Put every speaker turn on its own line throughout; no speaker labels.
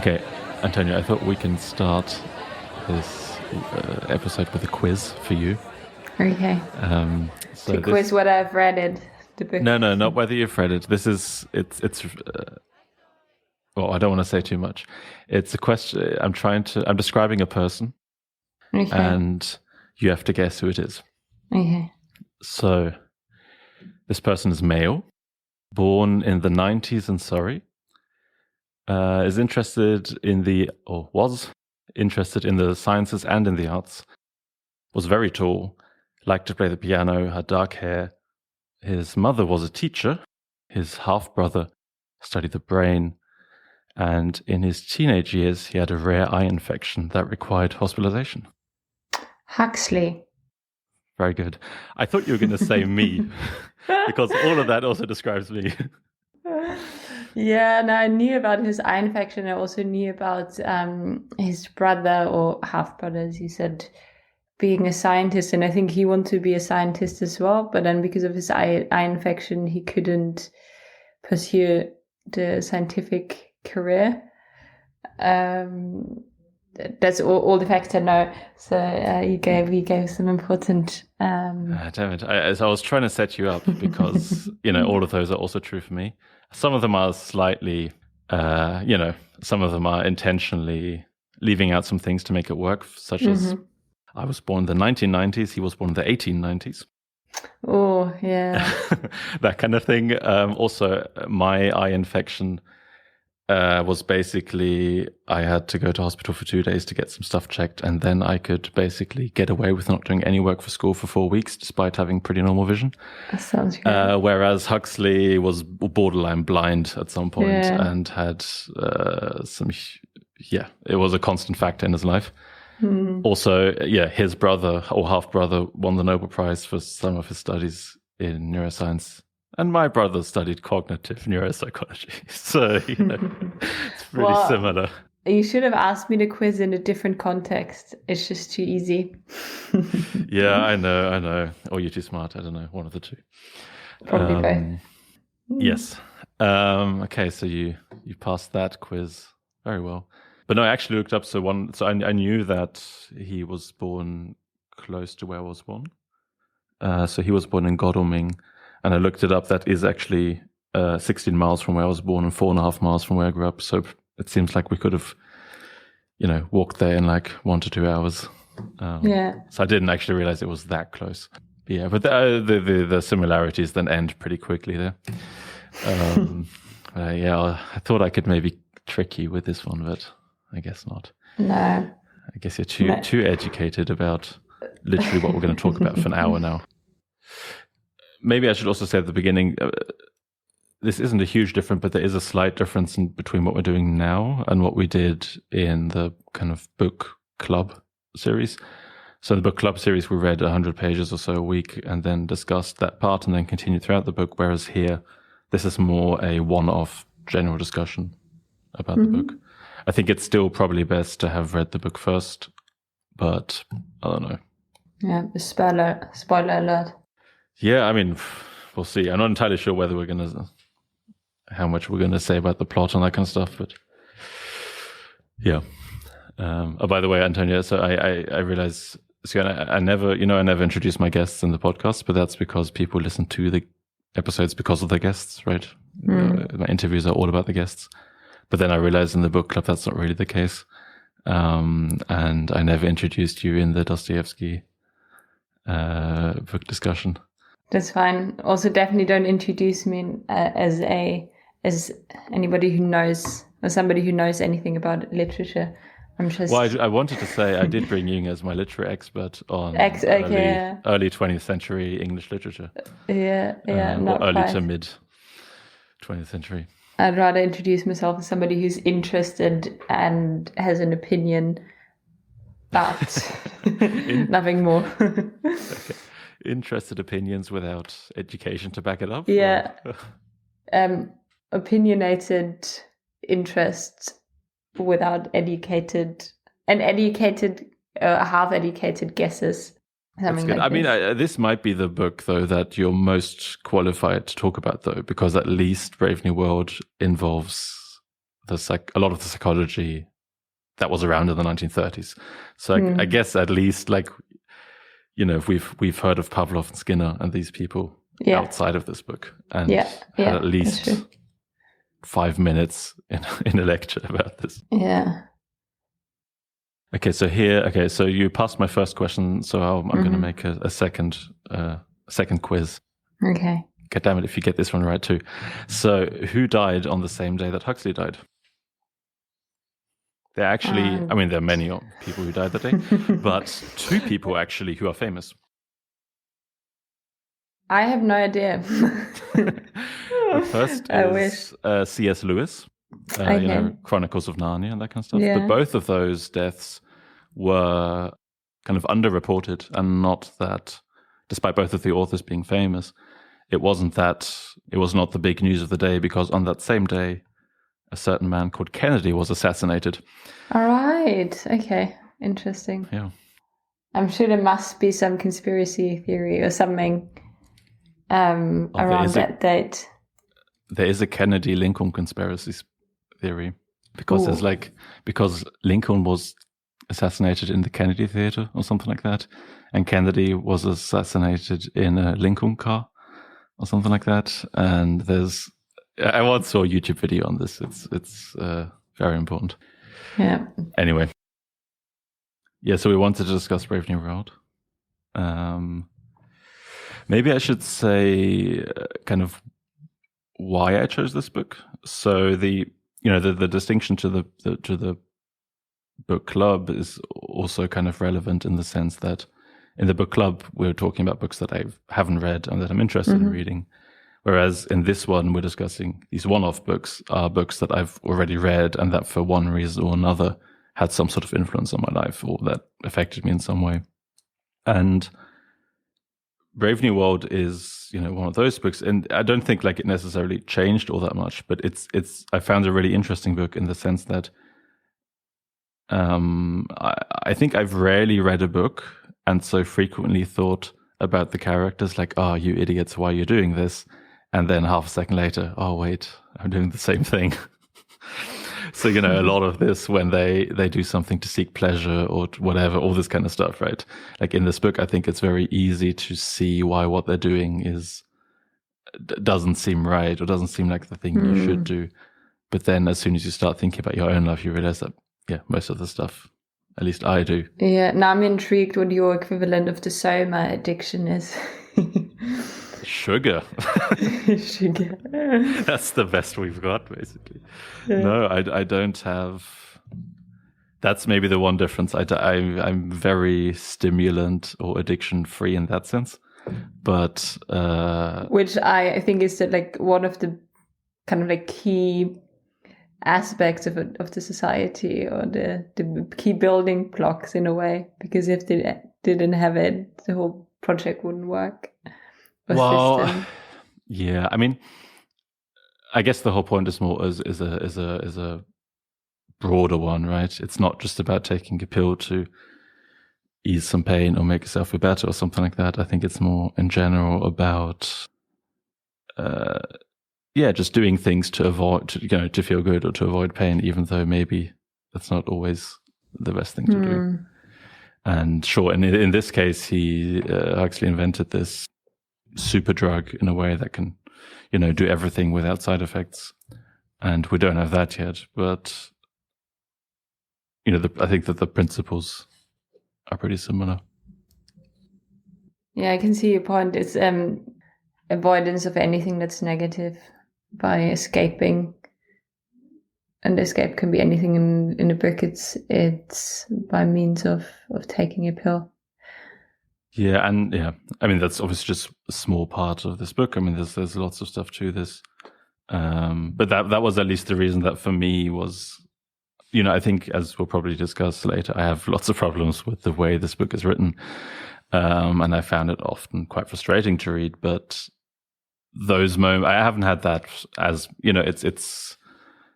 Okay, Antonia, I thought we can start this episode with a quiz for you.
Okay.
So
quiz what I've read in the book.
No, not whether you've read it. Well, I don't want to say too much. It's a question. I'm describing a person,
Okay.
and you have to guess who it is.
Okay.
So, this person is male, born in the 90s in Surrey, was interested in the sciences and in the arts, was very tall, liked to play the piano, had dark hair. His mother was a teacher. His half-brother studied the brain. And in his teenage years, he had a rare eye infection that required hospitalization.
Huxley.
Very good. I thought you were going to say me, because all of that also describes me.
Yeah, no, I knew about his eye infection. I also knew about his brother or half-brother, as you said, being a scientist. And I think he wanted to be a scientist as well. But then because of his eye infection, he couldn't pursue the scientific career. That's all the facts I know. So you gave some important.
Damn it! I was trying to set you up because all of those are also true for me. Some of them are slightly, some of them are intentionally leaving out some things to make it work, such as I was born in the 1990s. He was born in the 1890s.
Oh yeah,
that kind of thing. Also, my eye infection. Was basically I had to go to hospital for 2 days to get some stuff checked, and then I could basically get away with not doing any work for school for 4 weeks, despite having pretty normal vision.
That sounds good.
Whereas Huxley was borderline blind at some point and had it was a constant factor in his life. Also, his brother or half-brother won the Nobel Prize for some of his studies in neuroscience. And my brother studied cognitive neuropsychology, so it's pretty similar.
You should have asked me the quiz in a different context. It's just too easy.
Yeah, I know. Or you're too smart. I don't know. One of the two.
Probably both.
Yes. Okay, so you passed that quiz very well. But no, I actually looked up. So I knew that he was born close to where I was born. So he was born in Godalming. And I looked it up. That is actually 16 miles from where I was born and 4.5 miles from where I grew up. So it seems like we could have, walked there in like 1 to 2 hours. So I didn't actually realize it was that close. But the similarities then end pretty quickly there. I thought I could maybe trick you with this one, but I guess not.
No.
I guess you're too educated about literally what we're going to talk about for an hour now. Maybe I should also say at the beginning, this isn't a huge difference, but there is a slight difference between what we're doing now and what we did in the kind of book club series. So in the book club series, we read 100 pages or so a week and then discussed that part and then continued throughout the book. Whereas here, this is more a one-off general discussion about the book. I think it's still probably best to have read the book first, but I don't know.
Yeah, spoiler alert.
Yeah, I mean, we'll see. I'm not entirely sure how much we're gonna say about the plot and that kind of stuff, but yeah. By the way, Antonia, so I realize, I never introduce my guests in the podcast, but that's because people listen to the episodes because of the guests, right? My interviews are all about the guests, but then I realized in the book club that's not really the case, and I never introduced you in the Dostoyevsky book discussion.
That's fine. Also, definitely don't introduce me as anybody who knows or somebody who knows anything about literature. I'm just.
Well, I wanted to say I did bring you in as my literary expert on early 20th century English literature.
Not
or early
quite.
to mid 20th century.
I'd rather introduce myself as somebody who's interested and has an opinion, but nothing more.
Okay. Interested opinions without education to back it up?
Yeah. Opinionated interest without half-educated guesses.
That's good. I mean, this might be the book, though, that you're most qualified to talk about, though, because at least Brave New World involves a lot of the psychology that was around in the 1930s. So I guess at least like, if we've heard of Pavlov and Skinner and these people outside of this book, and had at least 5 minutes in a lecture about this.
Yeah.
Okay, so you passed my first question, so I'm going to make a second quiz.
Okay.
God damn it, if you get this one right too. So, who died on the same day that Huxley died? There are actually, there are many people who died that day, but 2 people actually who are famous.
I have no idea.
The first is C.S. Lewis, Chronicles of Narnia and that kind of stuff.
Yeah.
But both of those deaths were kind of underreported, and not that, despite both of the authors being famous, it was not the big news of the day, because on that same day, a certain man called Kennedy was assassinated.
All right. Okay. Interesting.
Yeah.
I'm sure there must be some conspiracy theory or something around that date.
There is a Kennedy-Lincoln conspiracy theory, because because Lincoln was assassinated in the Kennedy Theater or something like that, and Kennedy was assassinated in a Lincoln car or something like that. And I once saw a YouTube video on this. It's very important.
Yeah.
Anyway. Yeah, so we wanted to discuss Brave New World. Maybe I should say kind of why I chose this book. So the distinction to the book club is also kind of relevant, in the sense that in the book club we're talking about books that I haven't read and that I'm interested in reading. Whereas in this one, we're discussing these one-off books, are books that I've already read and that for one reason or another had some sort of influence on my life, or that affected me in some way. And Brave New World is, one of those books, and I don't think like it necessarily changed all that much, but I found a really interesting book in the sense that I think I've rarely read a book and so frequently thought about the characters like, oh, you idiots, why are you doing this? And then half a second later, oh, wait, I'm doing the same thing. So, a lot of this, when they do something to seek pleasure or whatever, all this kind of stuff, right? Like in this book, I think it's very easy to see why what they're doing doesn't seem right, or doesn't seem like the thing you should do. But then as soon as you start thinking about your own life, you realize that, most of the stuff, at least I do.
Yeah, now I'm intrigued what your equivalent of the Soma addiction is.
Sugar.
Sugar.
That's the best we've got, basically. Yeah. No, I don't have. That's maybe the one difference. I'm very stimulant or addiction free in that sense, but
which I think is like one of the kind of like key aspects of the society, or the key building blocks in a way. Because if they didn't have it, the whole project wouldn't work.
Well, yeah. I mean, I guess the whole point is more is a broader one, right? It's not just about taking a pill to ease some pain or make yourself feel better or something like that. I think it's more in general about, just doing things to avoid, to feel good or to avoid pain, even though maybe that's not always the best thing to do. And sure, in this case, he actually invented this super drug in a way that can, do everything without side effects. And we don't have that yet, but, I think that the principles are pretty similar.
Yeah, I can see your point. It's avoidance of anything that's negative by escaping. And escape can be anything in the book. It's by means of taking a pill.
Yeah, and I mean, that's obviously just a small part of this book. I mean, there's lots of stuff to this. But that was at least the reason that for me was, I think, as we'll probably discuss later, I have lots of problems with the way this book is written. And I found it often quite frustrating to read. But those moments, I haven't had that as, it's,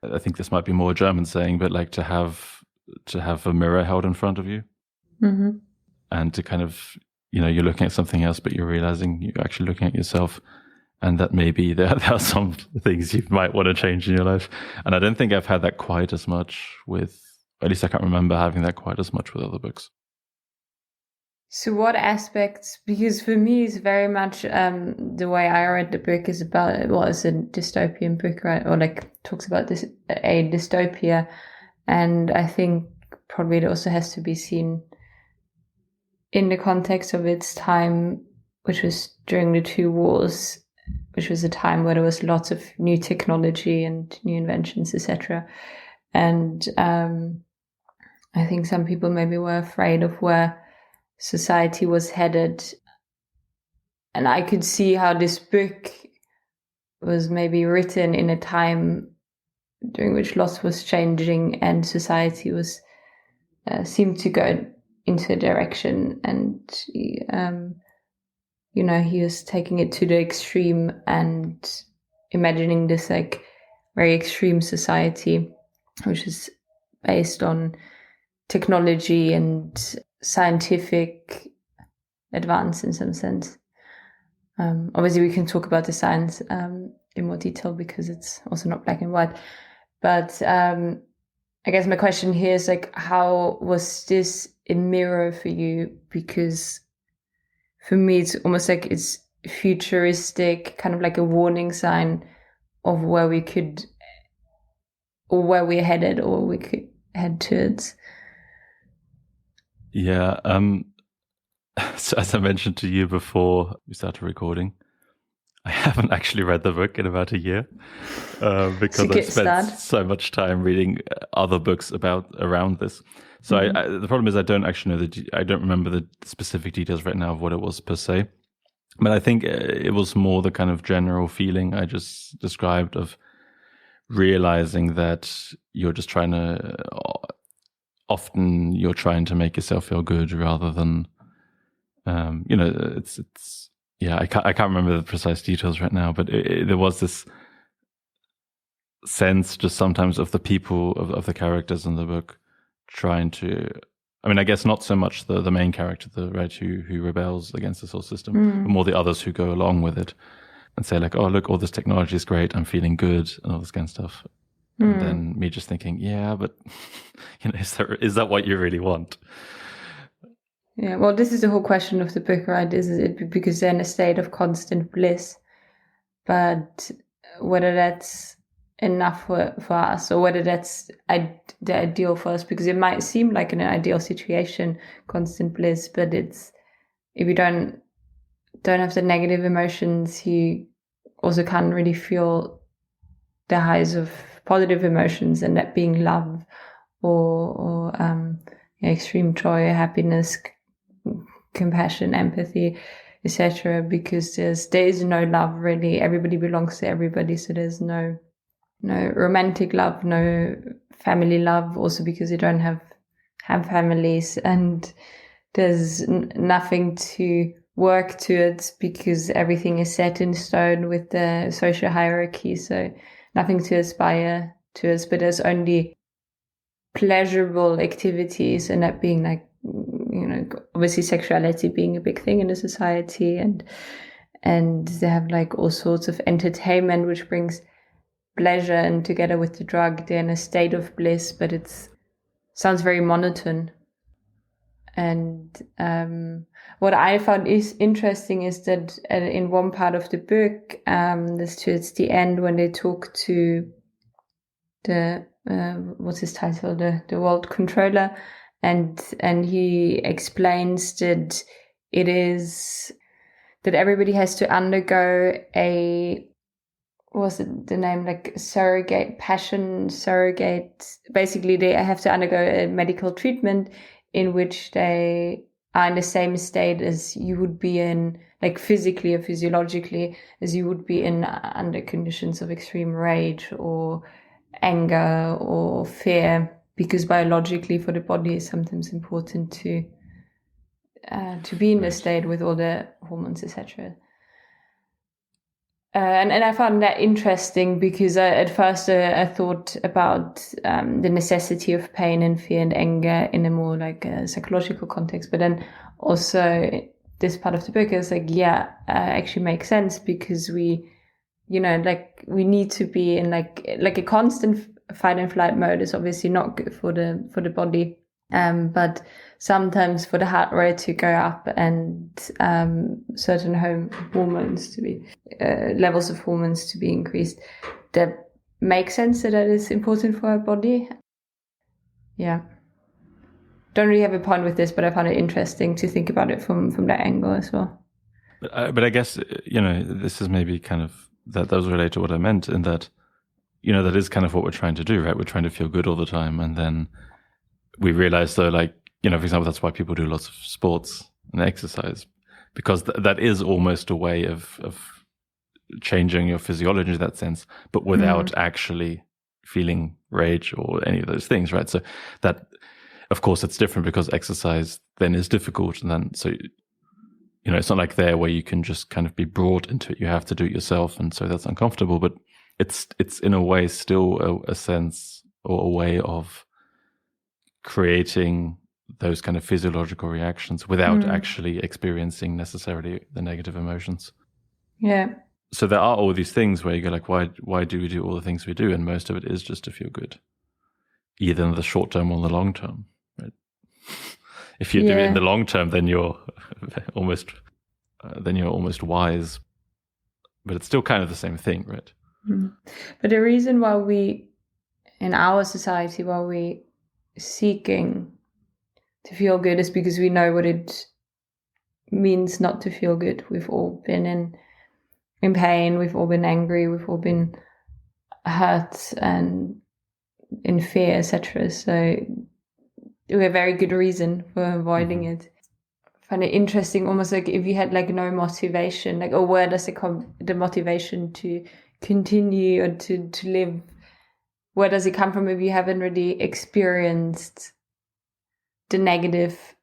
I think this might be more a German saying, but like to have a mirror held in front of you.
Mm-hmm.
And to kind of, you're looking at something else, but you're realizing you're actually looking at yourself. and that maybe there are some things you might want to change in your life. And I don't think I've had that quite as much with, at least I can't remember having that quite as much with other books.
So what aspects, because for me it's very much the way I read the book is about, well, it's a dystopian book, right? Or like talks about this, a dystopia. And I think probably it also has to be seen in the context of its time, which was during the two wars, which was a time where there was lots of new technology and new inventions, etc. And I think some people maybe were afraid of where society was headed. And I could see how this book was maybe written in a time during which lots was changing and society was seemed to go into a direction. And you know, he was taking it to the extreme and imagining this like very extreme society, which is based on technology and scientific advance in some sense. Obviously, we can talk about the science in more detail because it's also not black and white. But I guess my question here is like, how was this a mirror for you? Because for me, it's almost like it's futuristic, kind of like a warning sign of where we could, or where we're headed, or we could head towards.
Yeah. So as I mentioned to you before we started recording, I haven't actually read the book in about a year because I've spent so much time reading other books around this. So the problem is I don't actually know I don't remember the specific details right now of what it was per se. But I think it was more the kind of general feeling I just described of realizing that you're just trying to, often you're trying to make yourself feel good rather than, you know, it's yeah, I can't remember the precise details right now, but there was this sense just sometimes of the people, of the characters in the book trying to, I mean, I guess not so much the main character, who rebels against this whole system, but more the others who go along with it and say like, oh, look, all this technology is great, I'm feeling good, and all this kind of stuff. And then me just thinking, yeah, but you know, is that what you really want?
Yeah, well, this is the whole question of the book, right? Is it because they're in a state of constant bliss, but whether that's enough for us, or whether that's the ideal for us, because it might seem like an ideal situation, constant bliss, but it's, if you don't have the negative emotions, you also can't really feel the highs of positive emotions, and that being love or extreme joy, happiness, compassion, empathy, etc. Because there is no love really. Everybody belongs to everybody, so there's no romantic love, no family love. Also because you don't have families, and there's nothing to work towards because everything is set in stone with the social hierarchy. So nothing to aspire towards, but there's only pleasurable activities, and that being like, you know, obviously sexuality being a big thing in the society, and they have like all sorts of entertainment which brings pleasure, and together with the drug they're in a state of bliss, but sounds very monotone. And what I found is interesting is that in one part of the book, this towards the end, when they talk to the what's his title, the world controller, and he explains that it is that everybody has to undergo what's the name, like surrogate. Basically, they have to undergo a medical treatment in which they are in the same state as you would be in, like physically or physiologically, as you would be in under conditions of extreme rage or anger or fear, because biologically for the body it's sometimes important to be in the state with all the hormones, etc. And I found that interesting because at first I thought about the necessity of pain and fear and anger in a more like psychological context, but then also this part of the book, is like, actually makes sense, because we need to be in like a constant fight and flight mode is obviously not good for the body. But sometimes for the heart rate to go up and certain hormones to be levels of hormones to be increased, that makes sense that is important for our body. Yeah. Don't really have a point with this, but I found it interesting to think about it from that angle as well.
But I guess, this is maybe kind of, that does relate to what I meant, in that, that is kind of what we're trying to do, right? We're trying to feel good all the time. And then we realize, though, like, for example, that's why people do lots of sports and exercise, because that is almost a way of changing your physiology in that sense, but without actually feeling rage or any of those things, right? So that, of course, it's different, because exercise then is difficult. And then, so, it's not like there where you can just kind of be brought into it. You have to do it yourself. And so that's uncomfortable, but it's in a way still a sense or a way of creating those kind of physiological reactions without actually experiencing necessarily the negative emotions.
Yeah.
So there are all these things where you go like, why do we do all the things we do? And most of it is just to feel good, either in the short term or in the long term. Right? If you do it in the long term, then you're almost wise, but it's still kind of the same thing, right?
But the reason why we, in our society, why we seeking to feel good is because we know what it means not to feel good. We've all been in pain, we've all been angry, we've all been hurt and in fear, etc. So we have very good reason for avoiding it. I find it interesting, almost like if you had like no motivation, like, or where does it come, the motivation to continue or to live, where does it come from if you haven't really experienced the negative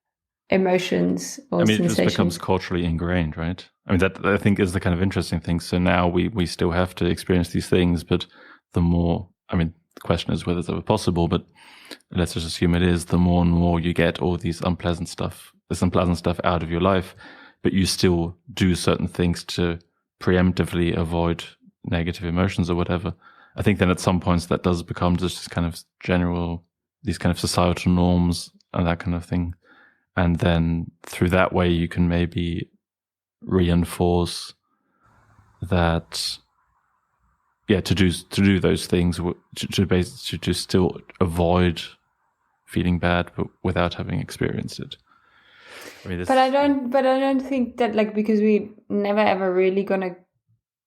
emotions or sensations?
It just becomes culturally ingrained, right? I mean, that I think is the kind of interesting thing. So now we still have to experience these things, but the more, the question is whether it's ever possible, but let's just assume it is, the more and more you get all this unpleasant stuff out of your life, but you still do certain things to preemptively avoid negative emotions or whatever. I think then at some points that does become just kind of general, these kind of societal norms and that kind of thing. And then through that way, you can maybe reinforce that, to do those things, to still avoid feeling bad, but without having experienced it.
But I don't think that, like, because we never ever really gonna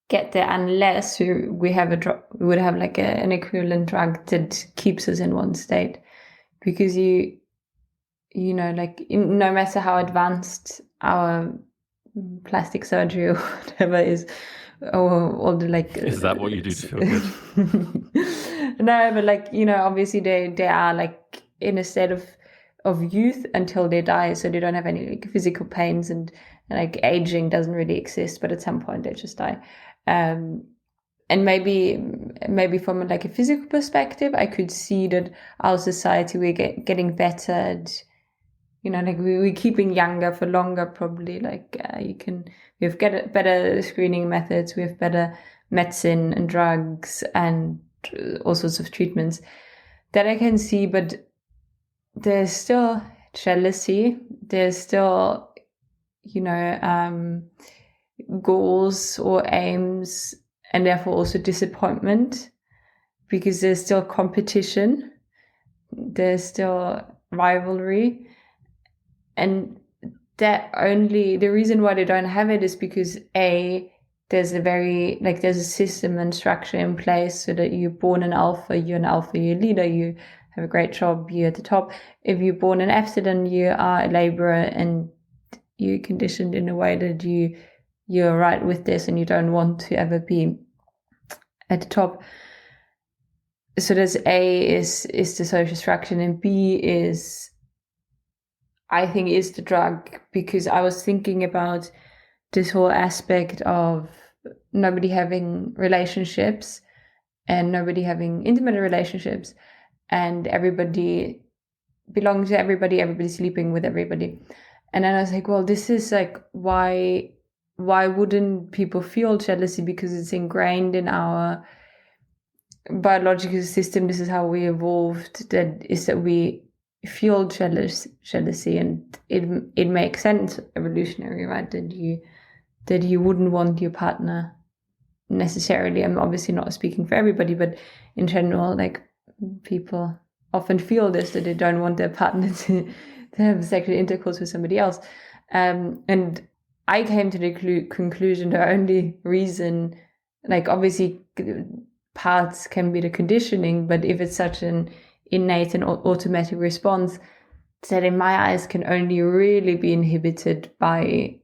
get there unless we would have like an equivalent drug that keeps us in one state, because like no matter how advanced our plastic surgery or whatever is, or all the like,
is that what you do to feel good?
No, but like, obviously they are like in a state of youth until they die, so they don't have any like physical pains, and like aging doesn't really exist, but at some point they just die. And maybe from like a physical perspective, I could see that our society, we're getting better at, like we're keeping younger for longer, probably. Like we have better screening methods, we have better medicine and drugs and all sorts of treatments that I can see, but there's still jealousy, there's still, goals or aims, and therefore also disappointment, because there's still competition, there's still rivalry, and the reason why they don't have it is because there's a system and structure in place so that you're born an alpha, you're a leader, you have a great job, you're at the top. If you're born an F, then you are a laborer, and you're conditioned in a way that you're right with this and you don't want to ever be at the top. So there's A is the social structure, and B is, I think, is the drug, because I was thinking about this whole aspect of nobody having relationships and nobody having intimate relationships, and everybody belonging to everybody sleeping with everybody. And then I was like, well, this is like, why wouldn't people feel jealousy? Because it's ingrained in our biological system. This is how we evolved, that we feel jealousy, and it makes sense evolutionary, right? That you wouldn't want your partner necessarily. I'm obviously not speaking for everybody, but in general, like, people often feel this, that they don't want their partner to have sexual intercourse with somebody else. And I came to the conclusion the only reason, like, obviously parts can be the conditioning, but if it's such an innate and automatic response, that in my eyes can only really be inhibited by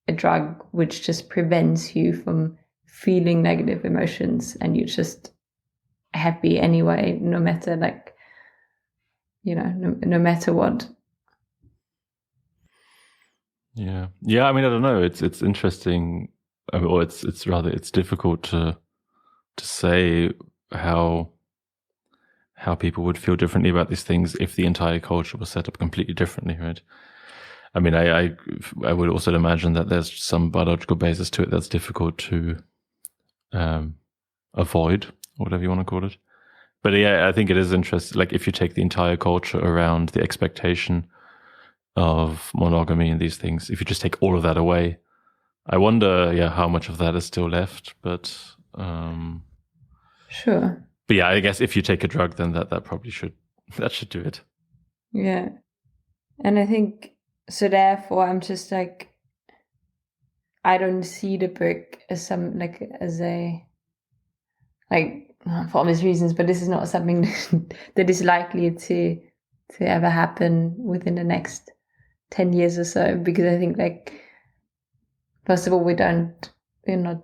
a drug which just prevents you from feeling negative emotions, and you're just happy anyway, no matter, like, no matter what.
Yeah. I mean, I don't know. It's interesting, or it's difficult to say how people would feel differently about these things if the entire culture was set up completely differently, right? I mean, I would also imagine that there's some biological basis to it that's difficult to avoid, or whatever you want to call it. But yeah, I think it is interesting. Like, if you take the entire culture around the expectation of monogamy and these things, if you just take all of that away, I wonder, how much of that is still left. But
sure.
But yeah, I guess if you take a drug, then that probably should do it.
Yeah. And I think, so therefore I'm just like, I don't see the book as for obvious reasons, but this is not something that is likely to ever happen within the next 10 years or so, because I think, like, first of all, we're not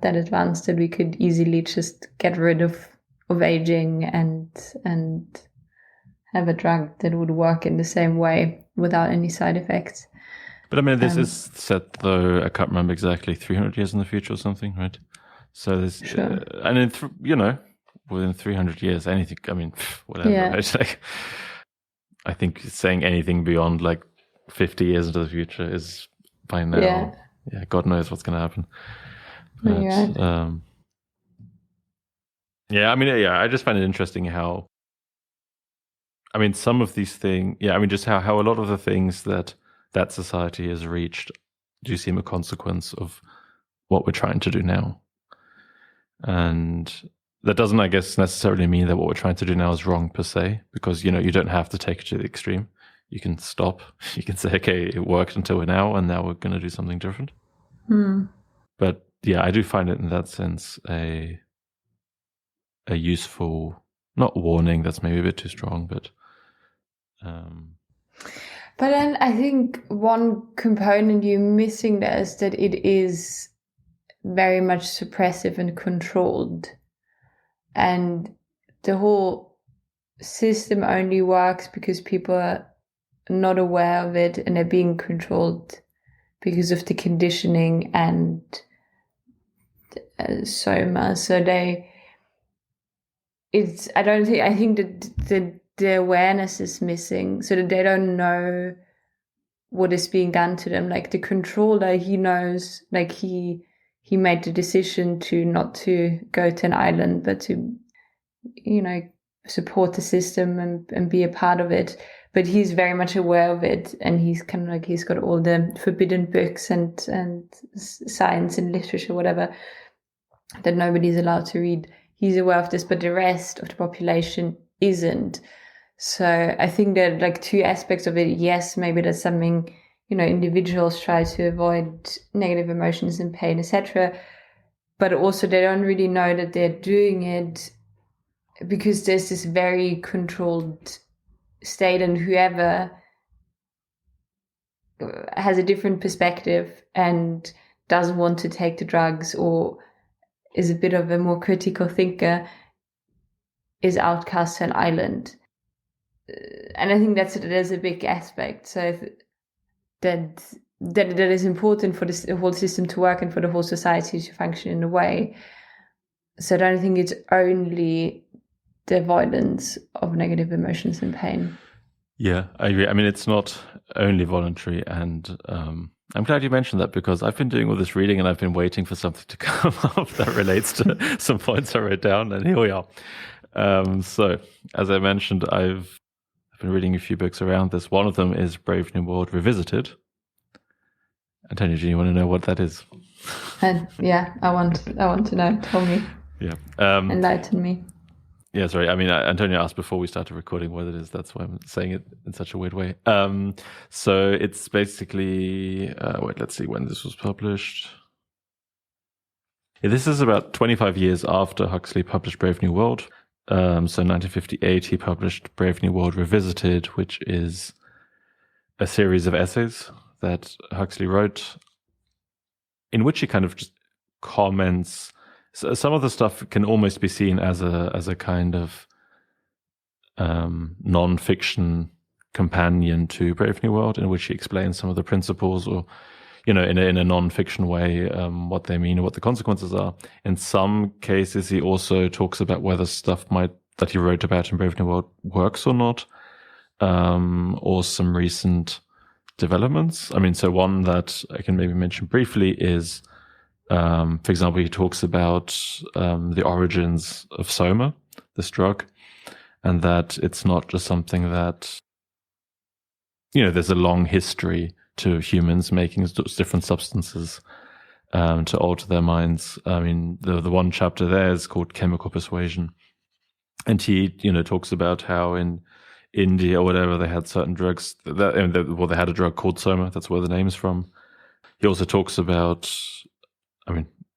that advanced that we could easily just get rid of aging and have a drug that would work in the same way without any side effects.
But I mean, this is set, though, I can't remember exactly, 300 years in the future or something, right? So there's,
sure.
And in within 300 years, anything, I mean, whatever, right? Like, I think saying anything beyond like 50 years into the future is, by now, God knows what's going to happen. But, I mean, I just find it interesting how, I mean, some of these things, just how a lot of the things that society has reached do seem a consequence of what we're trying to do now. And that doesn't, I guess, necessarily mean that what we're trying to do now is wrong per se, because, you don't have to take it to the extreme. You can stop. You can say, okay, it worked until now, and now we're going to do something different. But I do find it in that sense a useful, not warning, that's maybe a bit too strong, but
But then I think one component you're missing there is that it is very much suppressive and controlled. And the whole system only works because people are not aware of it and are being controlled because of the conditioning and soma. So I think that the awareness is missing, so that they don't know what is being done to them. Like, the controller, he knows, like, he made the decision to not to go to an island, but to, support the system and be a part of it. But he's very much aware of it, and he's kind of like, he's got all the forbidden books and science and literature, whatever, that nobody's allowed to read. He's aware of this, but the rest of the population isn't. So I think that, like, two aspects of it. Yes, maybe that's something, individuals try to avoid negative emotions and pain, etc. But also they don't really know that they're doing it because there's this very controlled state, and whoever has a different perspective and doesn't want to take the drugs or is a bit of a more critical thinker is outcast to an island. And I think there's a big aspect. So that is important for the whole system to work and for the whole society to function in a way. So I don't think it's only the avoidance of negative emotions and pain.
Yeah, I agree. I mean, it's not only voluntary, and I'm glad you mentioned that because I've been doing all this reading and I've been waiting for something to come up that relates to some points I wrote down, and here we are. So, as I mentioned, I've been reading a few books around this. One of them is Brave New World Revisited. Antonia, do you want to know what that is?
Yeah, I want to know. Tell me.
Yeah.
Enlighten me.
Yeah, sorry. I mean, Antonia asked before we started recording what it is. That's why I'm saying it in such a weird way. So it's basically, wait, let's see when this was published. Yeah, this is about 25 years after Huxley published Brave New World. So in 1958, he published Brave New World Revisited, which is a series of essays that Huxley wrote, in which he kind of just comments. So some of the stuff can almost be seen as a kind of non-fiction companion to Brave New World, in which he explains some of the principles, or in a non-fiction way, what they mean and what the consequences are. In some cases, he also talks about whether stuff that he wrote about in Brave New World works or not, or some recent developments. I mean, so one that I can maybe mention briefly is, for example, he talks about the origins of Soma, this drug, and that it's not just something that, there's a long history to humans making different substances to alter their minds. I mean, the one chapter there is called Chemical Persuasion. And he, talks about how in India or whatever, they had certain drugs they had a drug called Soma. That's where the name is from. He also talks about,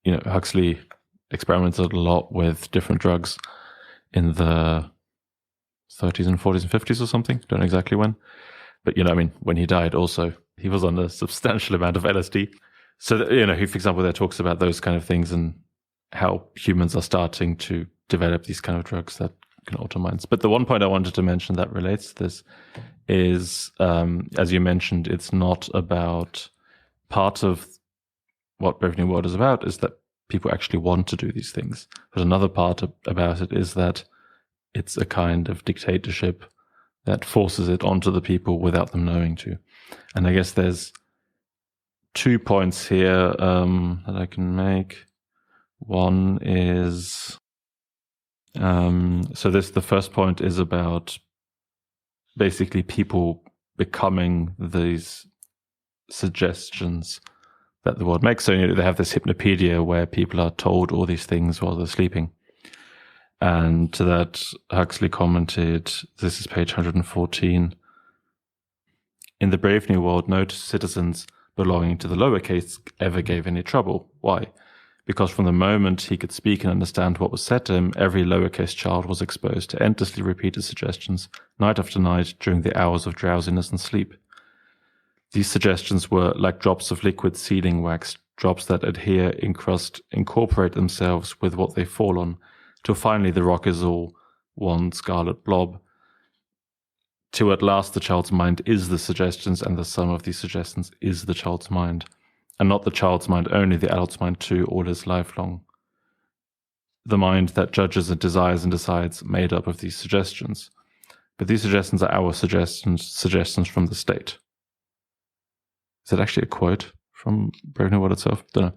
Huxley experimented a lot with different drugs in the 30s and 40s and 50s or something. Don't know exactly when. But, when he died also, he was on a substantial amount of LSD. So, he, for example, there talks about those kind of things and how humans are starting to develop these kind of drugs that can alter minds. But the one point I wanted to mention that relates to this is, as you mentioned, it's not about part of what Brave New World is about is that people actually want to do these things. But another part about it is that it's a kind of dictatorship that forces it onto the people without them knowing to. And I guess there's 2 points here that I can make. One is, the first point is about basically people becoming these suggestions that the world makes. So they have this hypnopedia where people are told all these things while they're sleeping. And to that, Huxley commented, this is page 114, in the Brave New World, no citizens belonging to the lower caste ever gave any trouble. Why? Because from the moment he could speak and understand what was said to him, every lowercase child was exposed to endlessly repeated suggestions, night after night, during the hours of drowsiness and sleep. These suggestions were like drops of liquid sealing wax, drops that adhere, encrust, incorporate themselves with what they fall on, till finally the rock is all one scarlet blob. Till at last the child's mind is the suggestions, and the sum of these suggestions is the child's mind. And not the child's mind only, the adult's mind too, all his life long. The mind that judges and desires and decides, made up of these suggestions. But these suggestions are our suggestions from the state. Is that actually a quote from Brave New World itself? Don't know.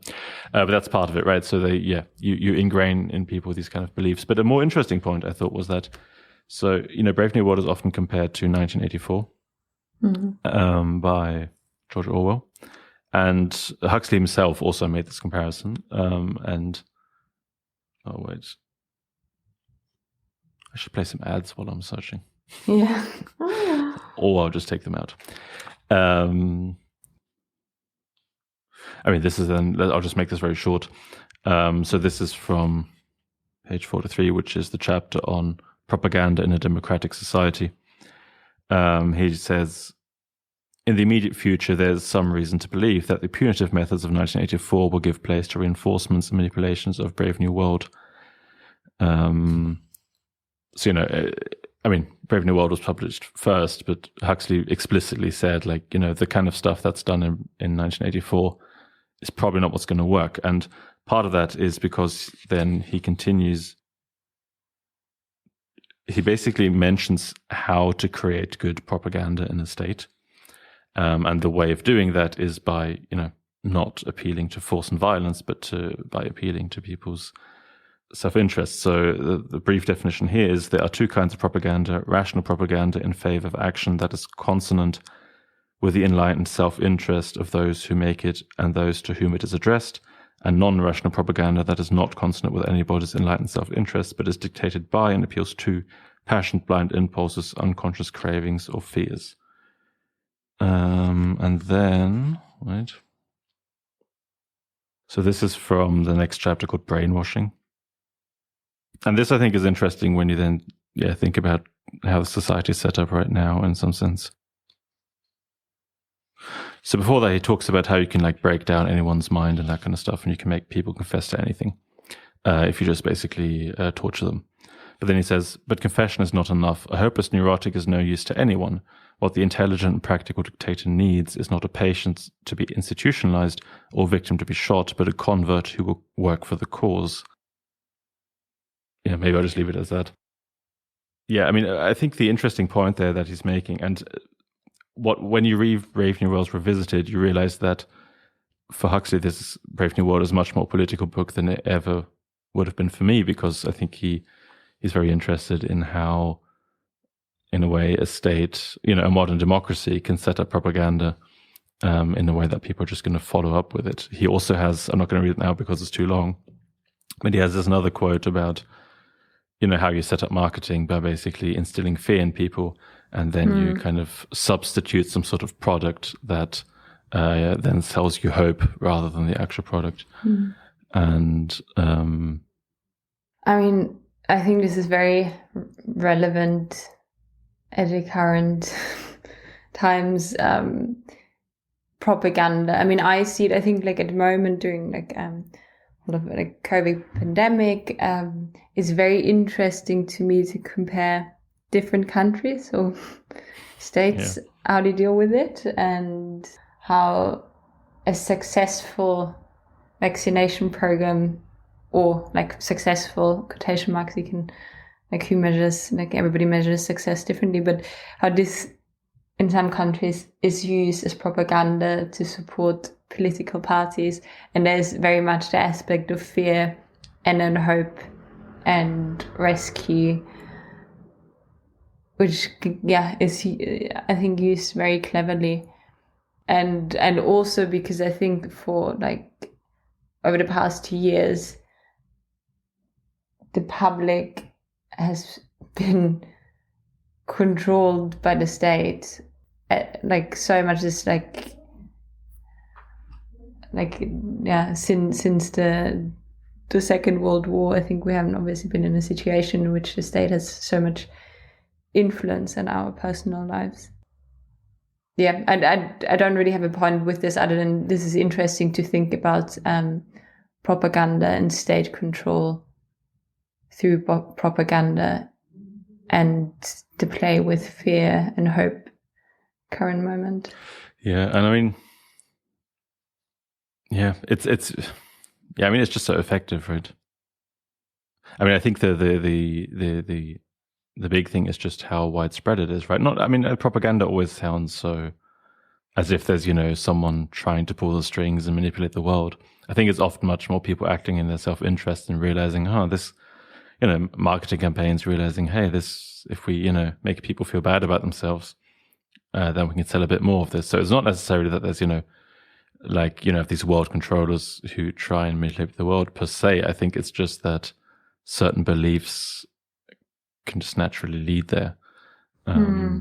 But that's part of it, right? So you ingrain in people these kind of beliefs. But a more interesting point, I thought, was that, so, Brave New World is often compared to 1984 by George Orwell. And Huxley himself also made this comparison. I should play some ads while I'm searching.
Yeah.
Or I'll just take them out. This is I'll just make this very short. So this is from page 43, which is the chapter on propaganda in a democratic society. He says, in the immediate future, there's some reason to believe that the punitive methods of 1984 will give place to reinforcements and manipulations of Brave New World. Brave New World was published first, but Huxley explicitly said, the kind of stuff that's done in 1984 is probably not what's going to work. And part of that is because then he continues he basically mentions how to create good propaganda in a state. And the way of doing that is by, not appealing to force and violence, but by appealing to people's self-interest. So the brief definition here is there are two kinds of propaganda: rational propaganda in favor of action that is consonant with the enlightened self-interest of those who make it and those to whom it is addressed, and non-rational propaganda that is not consonant with anybody's enlightened self-interest, but is dictated by and appeals to passion-blind impulses, unconscious cravings, or fears. And then, right. So this is from the next chapter called Brainwashing. And this, I think, is interesting when you then think about how the society is set up right now in some sense. So before that, he talks about how you can break down anyone's mind and that kind of stuff, and you can make people confess to anything if you just basically torture them. But then he says, but confession is not enough. A hopeless neurotic is no use to anyone. What the intelligent and practical dictator needs is not a patient to be institutionalized or victim to be shot, but a convert who will work for the cause. Yeah, maybe I'll just leave it as that. Yeah, I mean, I think the interesting point there that he's making, and when you read Brave New Worlds Revisited, you realize that for Huxley, this Brave New World is a much more political book than it ever would have been for me, because I think he's very interested in how, in a way, a state, a modern democracy can set up propaganda in a way that people are just going to follow up with it. He also has, I'm not going to read it now because it's too long, but he has this another quote about, how you set up marketing by basically instilling fear in people, and then you kind of substitute some sort of product that then sells you hope rather than the actual product. And
I mean, I think this is very relevant at the current times. Propaganda. I mean, I see it. I think at the moment during all of COVID pandemic, it's very interesting to me to compare different countries or states, how they deal with it, and how a successful vaccination program, or successful quotation marks, you can who measures, everybody measures success differently, but how this in some countries is used as propaganda to support political parties, and there's very much the aspect of fear and then hope and rescue, which is I think used very cleverly, and also because I think for over the past 2 years, the public has been controlled by the state, so much is since the Second World War. I think we haven't obviously been in a situation in which the state has so much influence in our personal lives. Yeah, I don't really have a point with this other than this is interesting to think about propaganda and state control through propaganda and to play with fear and hope current moment.
Yeah, and I mean, it's just so effective, right? I mean, I think the big thing is just how widespread it is, right? Propaganda always sounds so as if there's, someone trying to pull the strings and manipulate the world. I think it's often much more people acting in their self-interest and realizing, this, marketing campaigns realizing, hey, this, if we, make people feel bad about themselves, then we can sell a bit more of this. So it's not necessarily that there's, these world controllers who try and manipulate the world per se. I think it's just that certain beliefs can just naturally lead there. I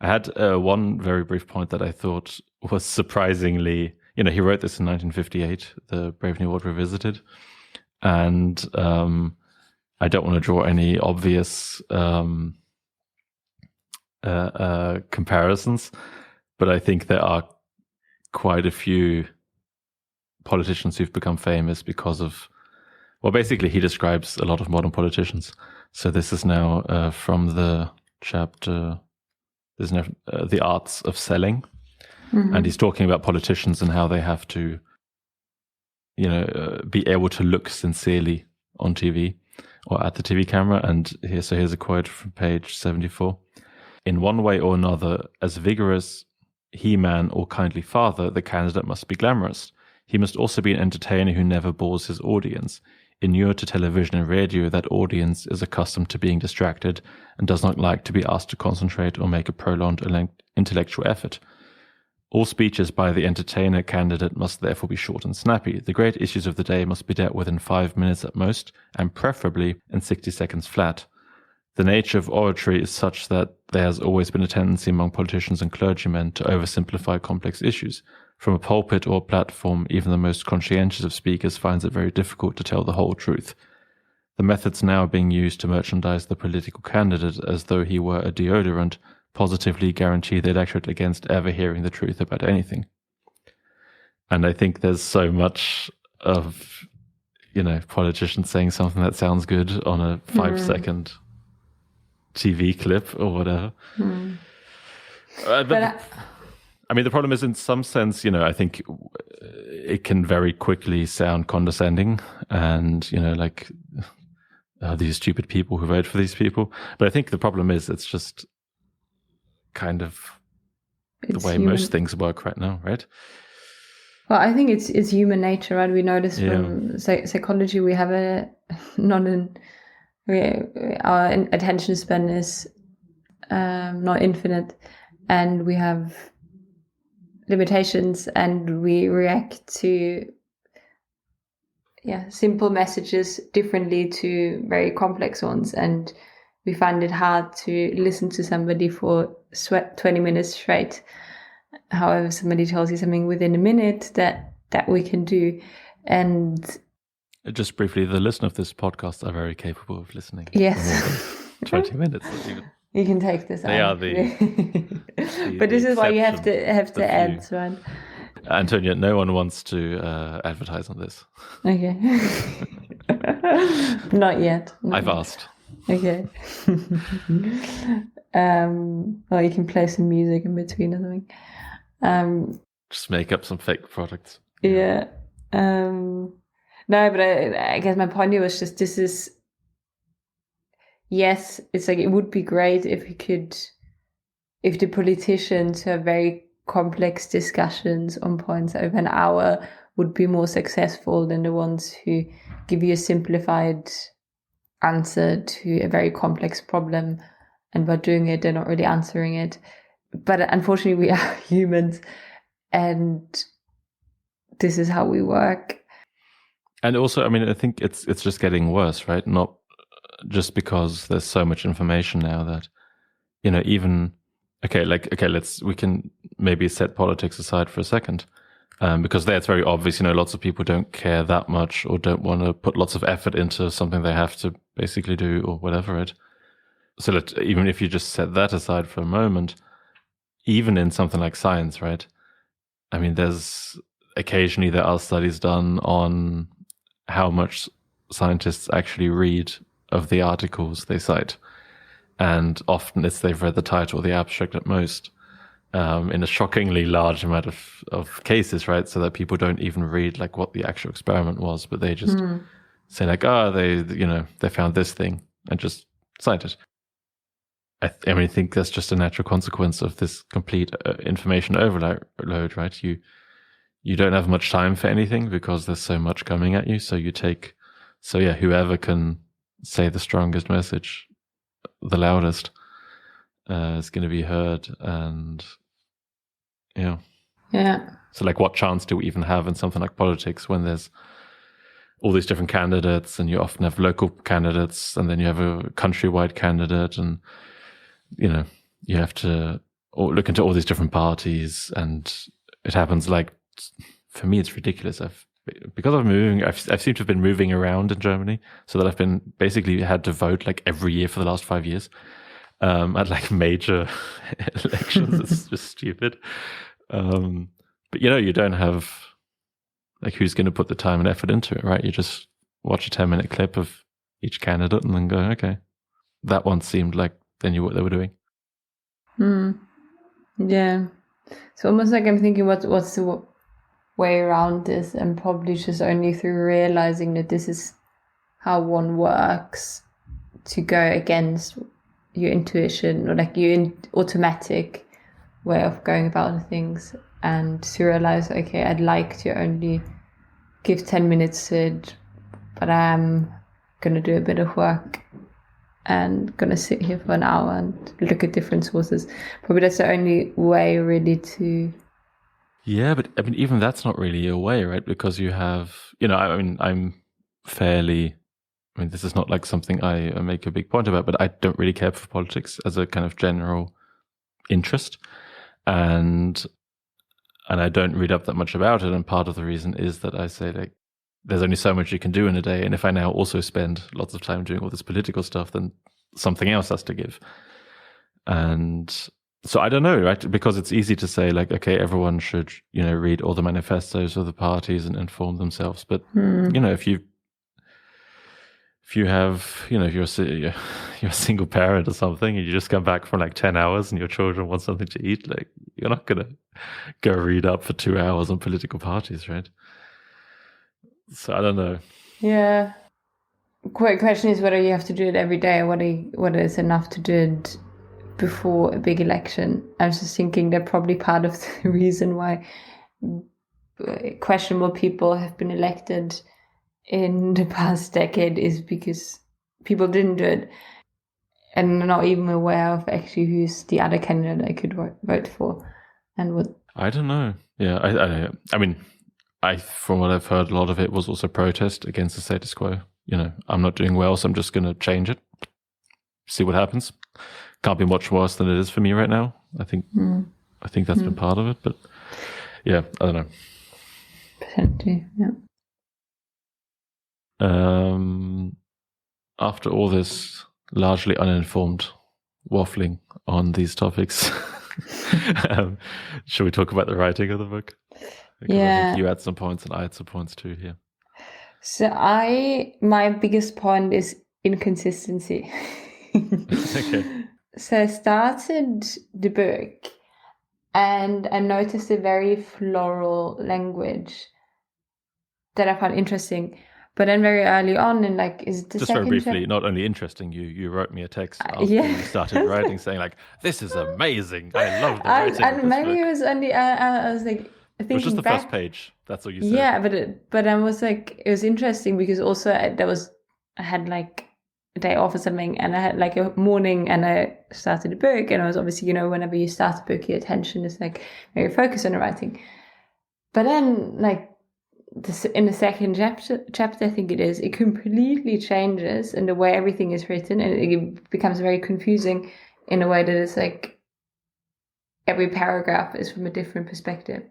had one very brief point that I thought was surprisingly, he wrote this in 1958, the Brave New World Revisited, and I don't want to draw any obvious comparisons, but I think there are quite a few politicians who've become famous because of, basically he describes a lot of modern politicians. So this is now from the chapter, there's now The Arts of Selling. And he's talking about politicians and how they have to, be able to look sincerely on TV, or at the TV camera. And here's a quote from page 74. In one way or another, as vigorous he-man or kindly father, the candidate must be glamorous. He must also be an entertainer who never bores his audience. Inured to television and radio, that audience is accustomed to being distracted and does not like to be asked to concentrate or make a prolonged intellectual effort. All speeches by the entertainer candidate must therefore be short and snappy. The great issues of the day must be dealt with in 5 minutes at most, and preferably in 60 seconds flat. The nature of oratory is such that there has always been a tendency among politicians and clergymen to oversimplify complex issues. From a pulpit or a platform, even the most conscientious of speakers finds it very difficult to tell the whole truth. The methods now being used to merchandise the political candidate as though he were a deodorant positively guarantee the electorate against ever hearing the truth about anything. And I think there's so much of, politicians saying something that sounds good on a 5-second TV clip or whatever. I mean, the problem is, in some sense, I think it can very quickly sound condescending and, these stupid people who vote for these people. But I think the problem is it's just kind of the way most things work right now, right?
Well, I think it's human nature, right? We notice from psychology, we have our attention span is not infinite, and we have limitations, and we react to simple messages differently to very complex ones, and we find it hard to listen to somebody for 20 minutes straight. However, somebody tells you something within a minute, that we can do. And
just briefly, the listeners of this podcast are very capable of listening.
Yes.
20 minutes. Even.
You can take this
They
out.
are
but this is why you have to add, right?
Antonia, no one wants to advertise on this.
Okay. Not yet.
I've asked.
Okay. Or you can play some music in between or something.
Just make up some fake products.
Yeah. No, but I guess my point here was just, this is, yes, it's like, it would be great if the politicians who have very complex discussions on points over an hour would be more successful than the ones who give you a simplified answer to a very complex problem, and by doing it they're not really answering it. But unfortunately we are humans, and this is how we work.
And also, I mean, I think it's just getting worse, right? Not just because there's so much information now that, even we can maybe set politics aside for a second. Because there it's very obvious, lots of people don't care that much or don't want to put lots of effort into something they have to basically do or whatever, right? So even if you just set that aside for a moment, even in something like science, right? I mean, occasionally there are studies done on how much scientists actually read of the articles they cite. And often they've read the title or the abstract at most. In a shockingly large amount of cases, right? So that people don't even read like what the actual experiment was, but they just say like, they found this thing and just cite it. I think that's just a natural consequence of this complete information overload, right? You don't have much time for anything because there's so much coming at you. So whoever can say the strongest message, the loudest, is going to be heard. And so like, what chance do we even have in something like politics when there's all these different candidates, and you often have local candidates, and then you have a countrywide candidate, and you have to look into all these different parties, and it happens like, for me it's ridiculous. Because I'm moving, I've seemed to have been moving around in Germany, so that I've been basically had to vote like every year for the last 5 years. At like major elections. It's just stupid. But you don't have like, who's going to put the time and effort into it, right? You just watch a 10-minute clip of each candidate and then go, okay, that one seemed like they knew what they were doing.
Yeah. So almost like I'm thinking, what's the way around this, and probably just only through realizing that this is how one works to go against your intuition or like your automatic way of going about things, and to realize, okay, I'd like to only give 10 minutes to it, but I'm gonna do a bit of work and gonna sit here for an hour and look at different sources. Probably that's the only way really to...
Yeah, but I mean, even that's not really a way, right? Because you have, I mean, this is not like something I make a big point about, but I don't really care for politics as a kind of general interest. And I don't read up that much about it. And part of the reason is that I say, like, there's only so much you can do in a day. And if I now also spend lots of time doing all this political stuff, then something else has to give. And so I don't know, right? Because it's easy to say, like, okay, everyone should, read all the manifestos of the parties and inform themselves. But, if you have, if you're a single parent or something, and you just come back from like 10 hours and your children want something to eat, like, you're not going to go read up for 2 hours on political parties, right? So I don't know.
Yeah. Question is whether you have to do it every day, or whether it's enough to do it before a big election. I was just thinking that probably part of the reason why questionable people have been elected in the past decade is because people didn't do it and are not even aware of actually who's the other candidate I could vote for and what. I
don't know. Yeah, I mean, from what I've heard, a lot of it was also protest against the status quo. I'm not doing well, so I'm just going to change it. See what happens. Can't be much worse than it is for me right now. I think that's been part of it, but yeah, I don't know.
Potentially, yeah.
After all this largely uninformed waffling on these topics, should we talk about the writing of the book? Because I think you had some points and I had some points too here.
So my biggest point is inconsistency.
Okay.
So I started the book and I noticed a very floral language that I found interesting. But then very early on, in like, is it the
just
second
very briefly, not only interesting, you wrote me a text after
yeah.
you started writing saying like, this is amazing. I love the writing.
And maybe book. It was only, I was like,
it was just the first page. That's what you said.
Yeah, but I was like, it was interesting because also I had like a day off or something, and I had like a morning and I started a book, and I was obviously, whenever you start a book, your attention is like very focused on the writing. But then like in the second chapter, I think it completely changes in the way everything is written, and it becomes very confusing in a way that it's like every paragraph is from a different perspective.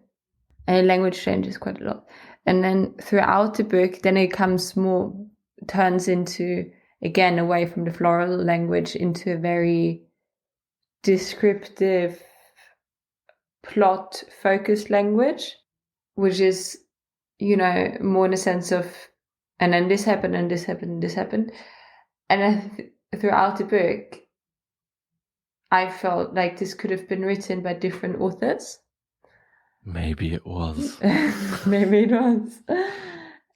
And language changes quite a lot. And then throughout the book, then it turns into, again, away from the floral language into a very descriptive, plot-focused language, which is, more in a sense of, and then this happened, and this happened, and this happened. And then throughout the book, I felt like this could have been written by different authors.
Maybe it was.
Maybe it was.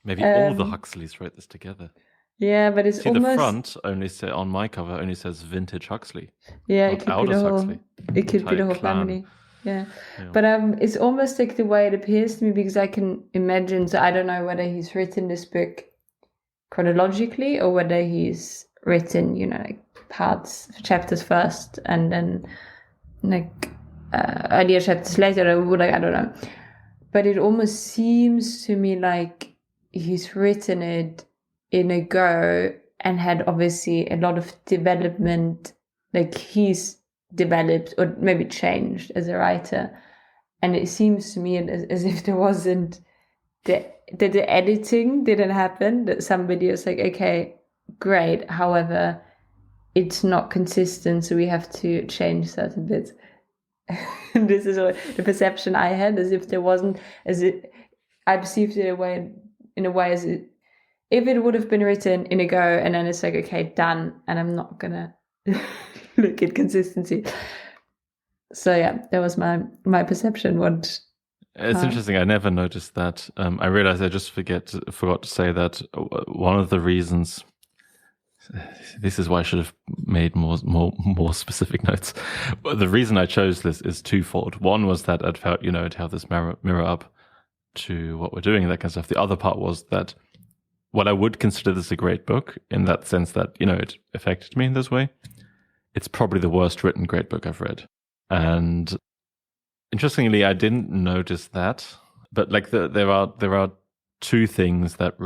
Maybe all the Huxleys wrote this together.
Yeah, but it's almost...
the front on my cover only says Vintage Huxley.
Yeah, it could be the whole... Huxley. It could be the whole family. Yeah. But it's almost like the way it appears to me, because I can imagine... So I don't know whether he's written this book chronologically or whether he's written, like chapters first and then like... earlier chapters later, I don't know, but it almost seems to me like he's written it in a go and had obviously a lot of development, like he's developed or maybe changed as a writer, and it seems to me as if there wasn't the editing didn't happen, that somebody was like, okay, great, however it's not consistent, so we have to change certain bits. This is the perception I had, as if there wasn't, I perceived it in a way as if it would have been written in a go, and then it's like, okay, done, and I'm not gonna look at consistency. So yeah, that was my perception. What
It's interesting. I never noticed that. I realized I just forgot to say that one of the reasons. This is why I should have made more specific notes. But the reason I chose this is twofold. One was that I'd felt, it'd have this mirror up to what we're doing, that kind of stuff. The other part was that while I would consider this a great book in that sense that, it affected me in this way, it's probably the worst written great book I've read. And interestingly, I didn't notice that, but like there are two things that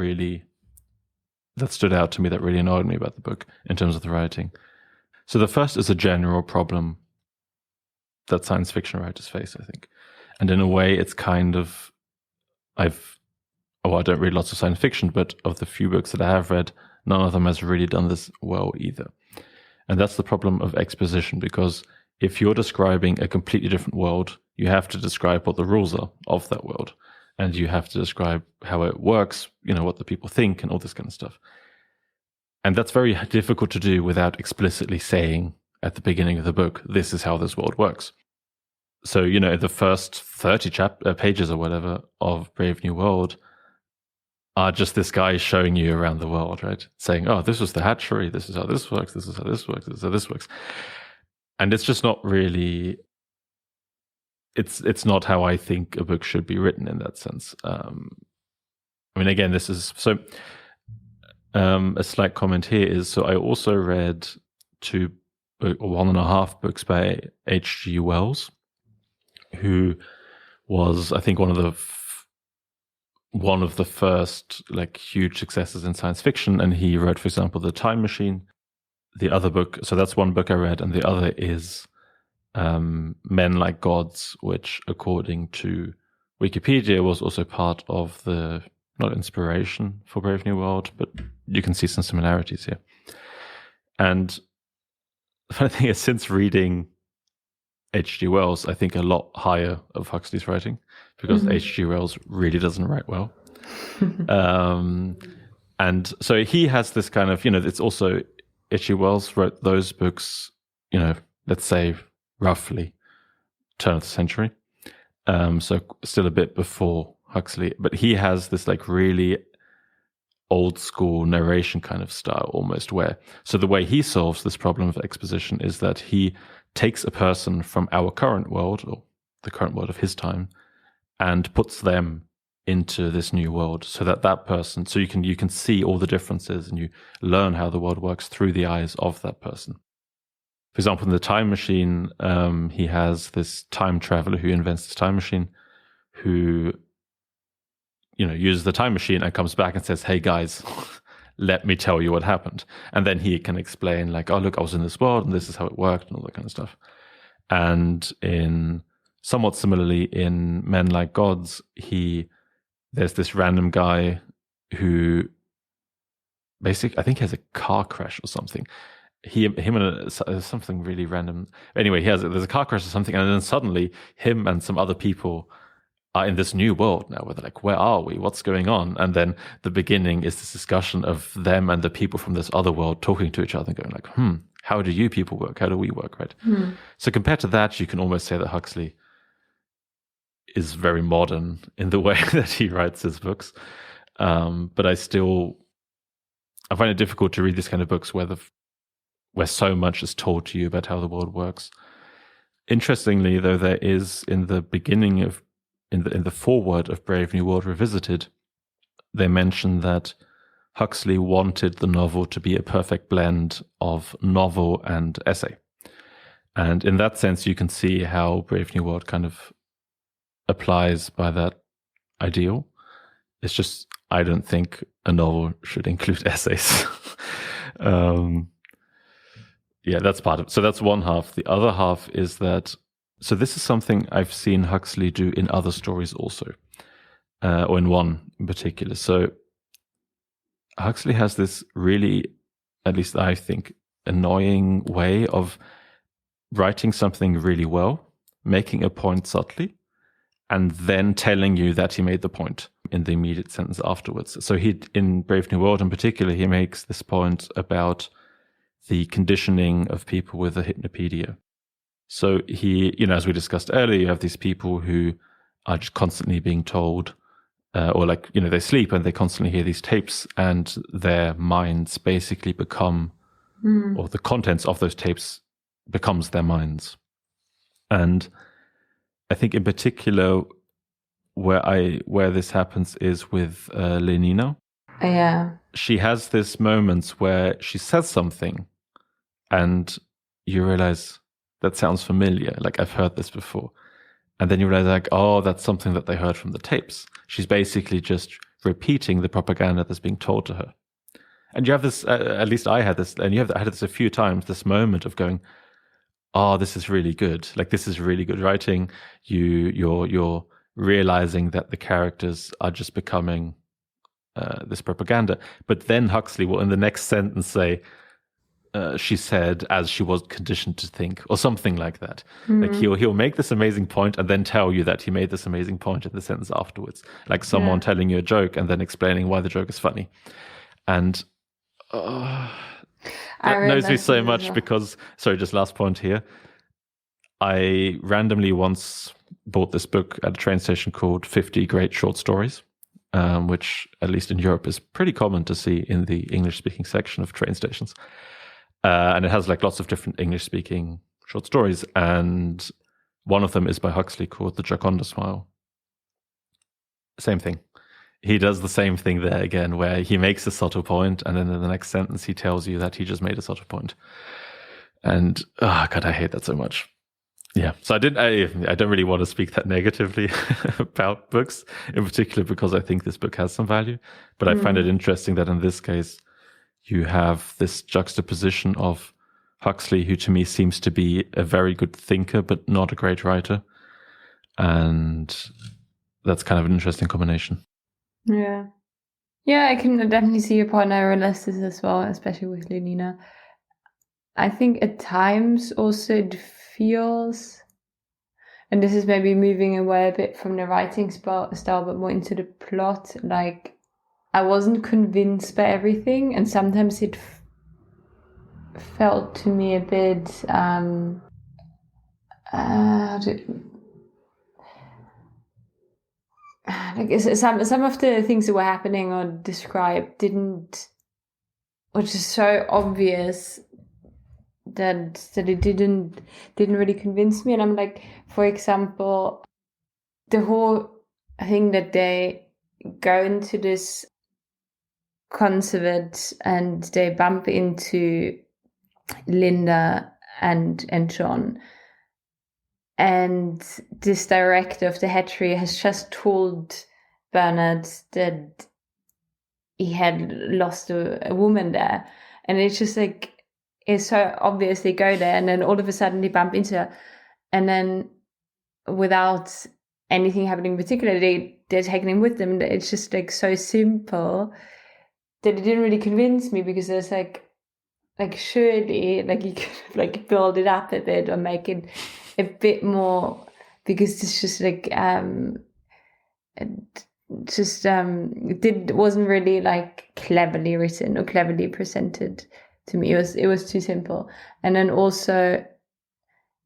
stood out to me that really annoyed me about the book in terms of the writing. So the first is a general problem that science fiction writers face, I think. And in a way, it's kind of, I don't read lots of science fiction, but of the few books that I have read, none of them has really done this well either. And that's the problem of exposition, because if you're describing a completely different world, you have to describe what the rules are of that world. And you have to describe how it works, what the people think and all this kind of stuff. And that's very difficult to do without explicitly saying at the beginning of the book, this is how this world works. So, the first 30 pages or whatever of Brave New World are just this guy showing you around the world, right? Saying, oh, this was the hatchery, this is how this works, this is how this works, this is how this works. And it's just not really... It's not how I think a book should be written in that sense. Again, this is so. A slight comment here is, so I also read 1.5 books by H.G. Wells, who was, I think, one of the first like huge successes in science fiction, and he wrote, for example, The Time Machine. The other book, so that's one book I read, and the other is Men Like Gods, which according to Wikipedia was also part of the, not inspiration for Brave New World, but you can see some similarities here. And the funny thing is, since reading H.G. Wells, I think a lot higher of Huxley's writing, because H.G. Wells really doesn't write well. And so he has this kind of, it's also, H.G. Wells wrote those books, let's say, roughly turn of the century, so still a bit before Huxley, but he has this like really old school narration kind of style almost, where so the way he solves this problem of exposition is that he takes a person from our current world, or the current world of his time, and puts them into this new world, so that person, so you can see all the differences and you learn how the world works through the eyes of that person. For example, in The Time Machine, he has this time traveler who invents this time machine, who, uses the time machine and comes back and says, hey guys, let me tell you what happened. And then he can explain like, oh, look, I was in this world and this is how it worked and all that kind of stuff. And somewhat similarly in Men Like Gods, there's this random guy who basically, I think he has a car crash or something. Him and something really random. Anyway, there's a car crash or something, and then suddenly him and some other people are in this new world now, where they're like, where are we? What's going on? And then the beginning is this discussion of them and the people from this other world talking to each other and going like, how do you people work? How do we work, right? So compared to that, you can almost say that Huxley is very modern in the way that he writes his books. But I find it difficult to read these kind of books where so much is told to you about how the world works. Interestingly, though, there is in the beginning in the foreword of Brave New World Revisited, they mention that Huxley wanted the novel to be a perfect blend of novel and essay. And in that sense, you can see how Brave New World kind of applies by that ideal. It's just, I don't think a novel should include essays. Yeah, that's part of it. So that's one half. The other half is that, so this is something I've seen Huxley do in other stories also, or in one in particular. So Huxley has this really, at least I think, annoying way of writing something really well, making a point subtly, and then telling you that he made the point in the immediate sentence afterwards. So in Brave New World in particular, he makes this point about the conditioning of people with a hypnopedia. So he, as we discussed earlier, you have these people who are just constantly being told, or like, they sleep and they constantly hear these tapes, and their minds basically become, or the contents of those tapes becomes their minds. And I think in particular where this happens is with Lenina.
Yeah.
She has this moments where she says something and you realize that sounds familiar, like I've heard this before. And then you realize, like, oh, that's something that they heard from the tapes. She's basically just repeating the propaganda that's being told to her. And you have this, at least I had this, and I had this a few times, this moment of going, oh, this is really good. Like, this is really good writing. You're realizing that the characters are just becoming this propaganda. But then Huxley will, in the next sentence, say, she said, as she was conditioned to think, or something like that. Like he'll make this amazing point and then tell you that he made this amazing point in the sentence afterwards. Like someone telling you a joke and then explaining why the joke is funny. And that knows me so much because, sorry, just last point here. I randomly once bought this book at a train station called 50 Great Short Stories, which at least in Europe is pretty common to see in the English-speaking section of train stations. And it has like lots of different English-speaking short stories. And one of them is by Huxley called The Gioconda Smile. Same thing. He does the same thing there again, where he makes a subtle point, and then in the next sentence he tells you that he just made a subtle point. And, oh God, I hate that so much. Yeah. So I don't really want to speak that negatively about books, in particular because I think this book has some value. But I find it interesting that in this case, you have this juxtaposition of Huxley, who to me seems to be a very good thinker, but not a great writer. And that's kind of an interesting combination.
Yeah. Yeah, I can definitely see your point. I realized this as well, especially with Lenina. I think at times also it feels, and this is maybe moving away a bit from the writing style, but more into the plot, like I wasn't convinced by everything, and sometimes it felt to me a bit like some of the things that were happening or described which is so obvious that it didn't really convince me. And I'm like, for example, the whole thing that they go into this consulate and they bump into Linda and John, and this director of the hatchery has just told Bernard that he had lost a woman there, and it's just like, it's so obvious. They go there and then all of a sudden they bump into her, and then without anything happening in particular, they're taking him with them. It's just like so simple that it didn't really convince me, because there's like surely like you could like build it up a bit or make it a bit more, because it's just like it wasn't really like cleverly written or cleverly presented to me. It was too simple. And then also,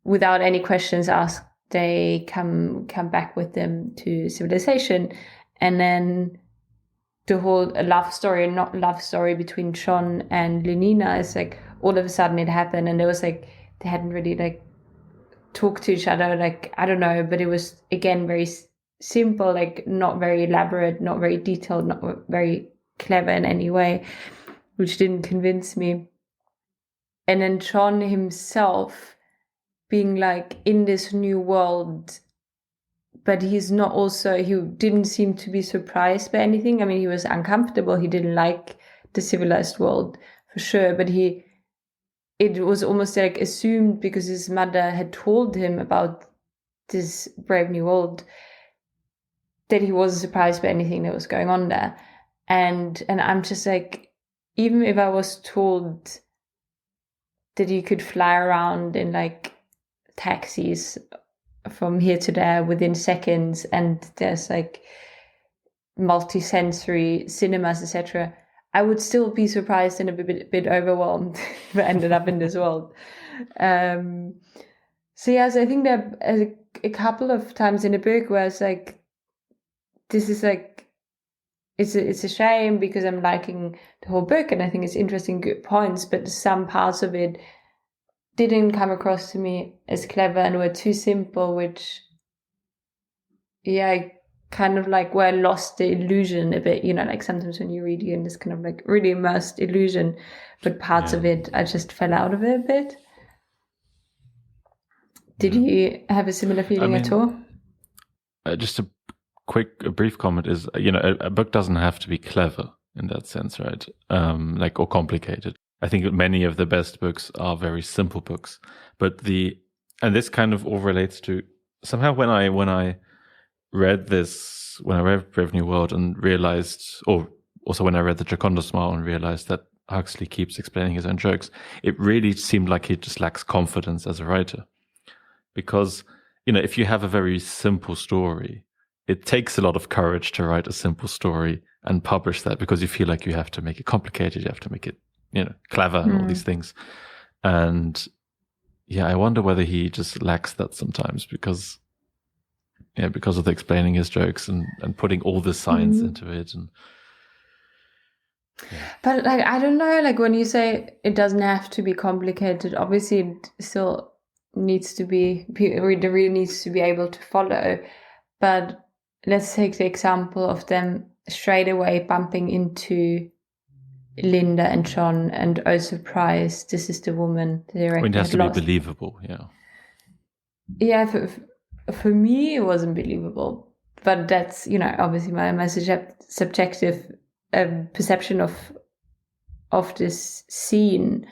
without any questions asked, they come back with them to civilization, and then the whole love story, not love story, between John and Lenina is like all of a sudden it happened, and it was like they hadn't really like talked to each other, like I don't know, but it was again very simple, like not very elaborate, not very detailed, not very clever in any way, which didn't convince me. And then John himself being like in this new world, but he's not also, he didn't seem to be surprised by anything. I mean, he was uncomfortable. He didn't like the civilized world for sure, but it was almost like assumed, because his mother had told him about this brave new world, that he wasn't surprised by anything that was going on there. And I'm just like, even if I was told that you could fly around in like taxis from here to there within seconds, and there's like multi-sensory cinemas, etc., I would still be surprised and a bit overwhelmed if I ended up in this world. So I think they're a couple of times in the book where it's like, this is like, it's a shame because I'm liking the whole book and I think it's interesting, good points, but some parts of it didn't come across to me as clever and were too simple, which, I kind of like where I lost the illusion a bit, like sometimes when you read, you're in this kind of like really immersed illusion, but parts of it, I just fell out of it a bit. Did you have a similar feeling at all?
Just a brief comment is, a book doesn't have to be clever in that sense, right? Or complicated. I think many of the best books are very simple books, but and this kind of all relates to somehow when I read this, when I read Brave New World and realized, or also when I read the Gioconda Smile and realized that Huxley keeps explaining his own jokes, it really seemed like he just lacks confidence as a writer. Because, if you have a very simple story, it takes a lot of courage to write a simple story and publish that, because you feel like you have to make it complicated, you have to make it, clever and all these things. And I wonder whether he just lacks that sometimes because of the explaining his jokes and putting all the science into it. And
But like, I don't know, like when you say it doesn't have to be complicated, obviously it still needs to be, the reader needs to be able to follow. But let's take the example of them straight away bumping into Linda and John and, oh surprise, this is the woman the director
it has to
lost.
be believable,
Yeah, for me it wasn't believable, but that's obviously my subjective perception of this scene,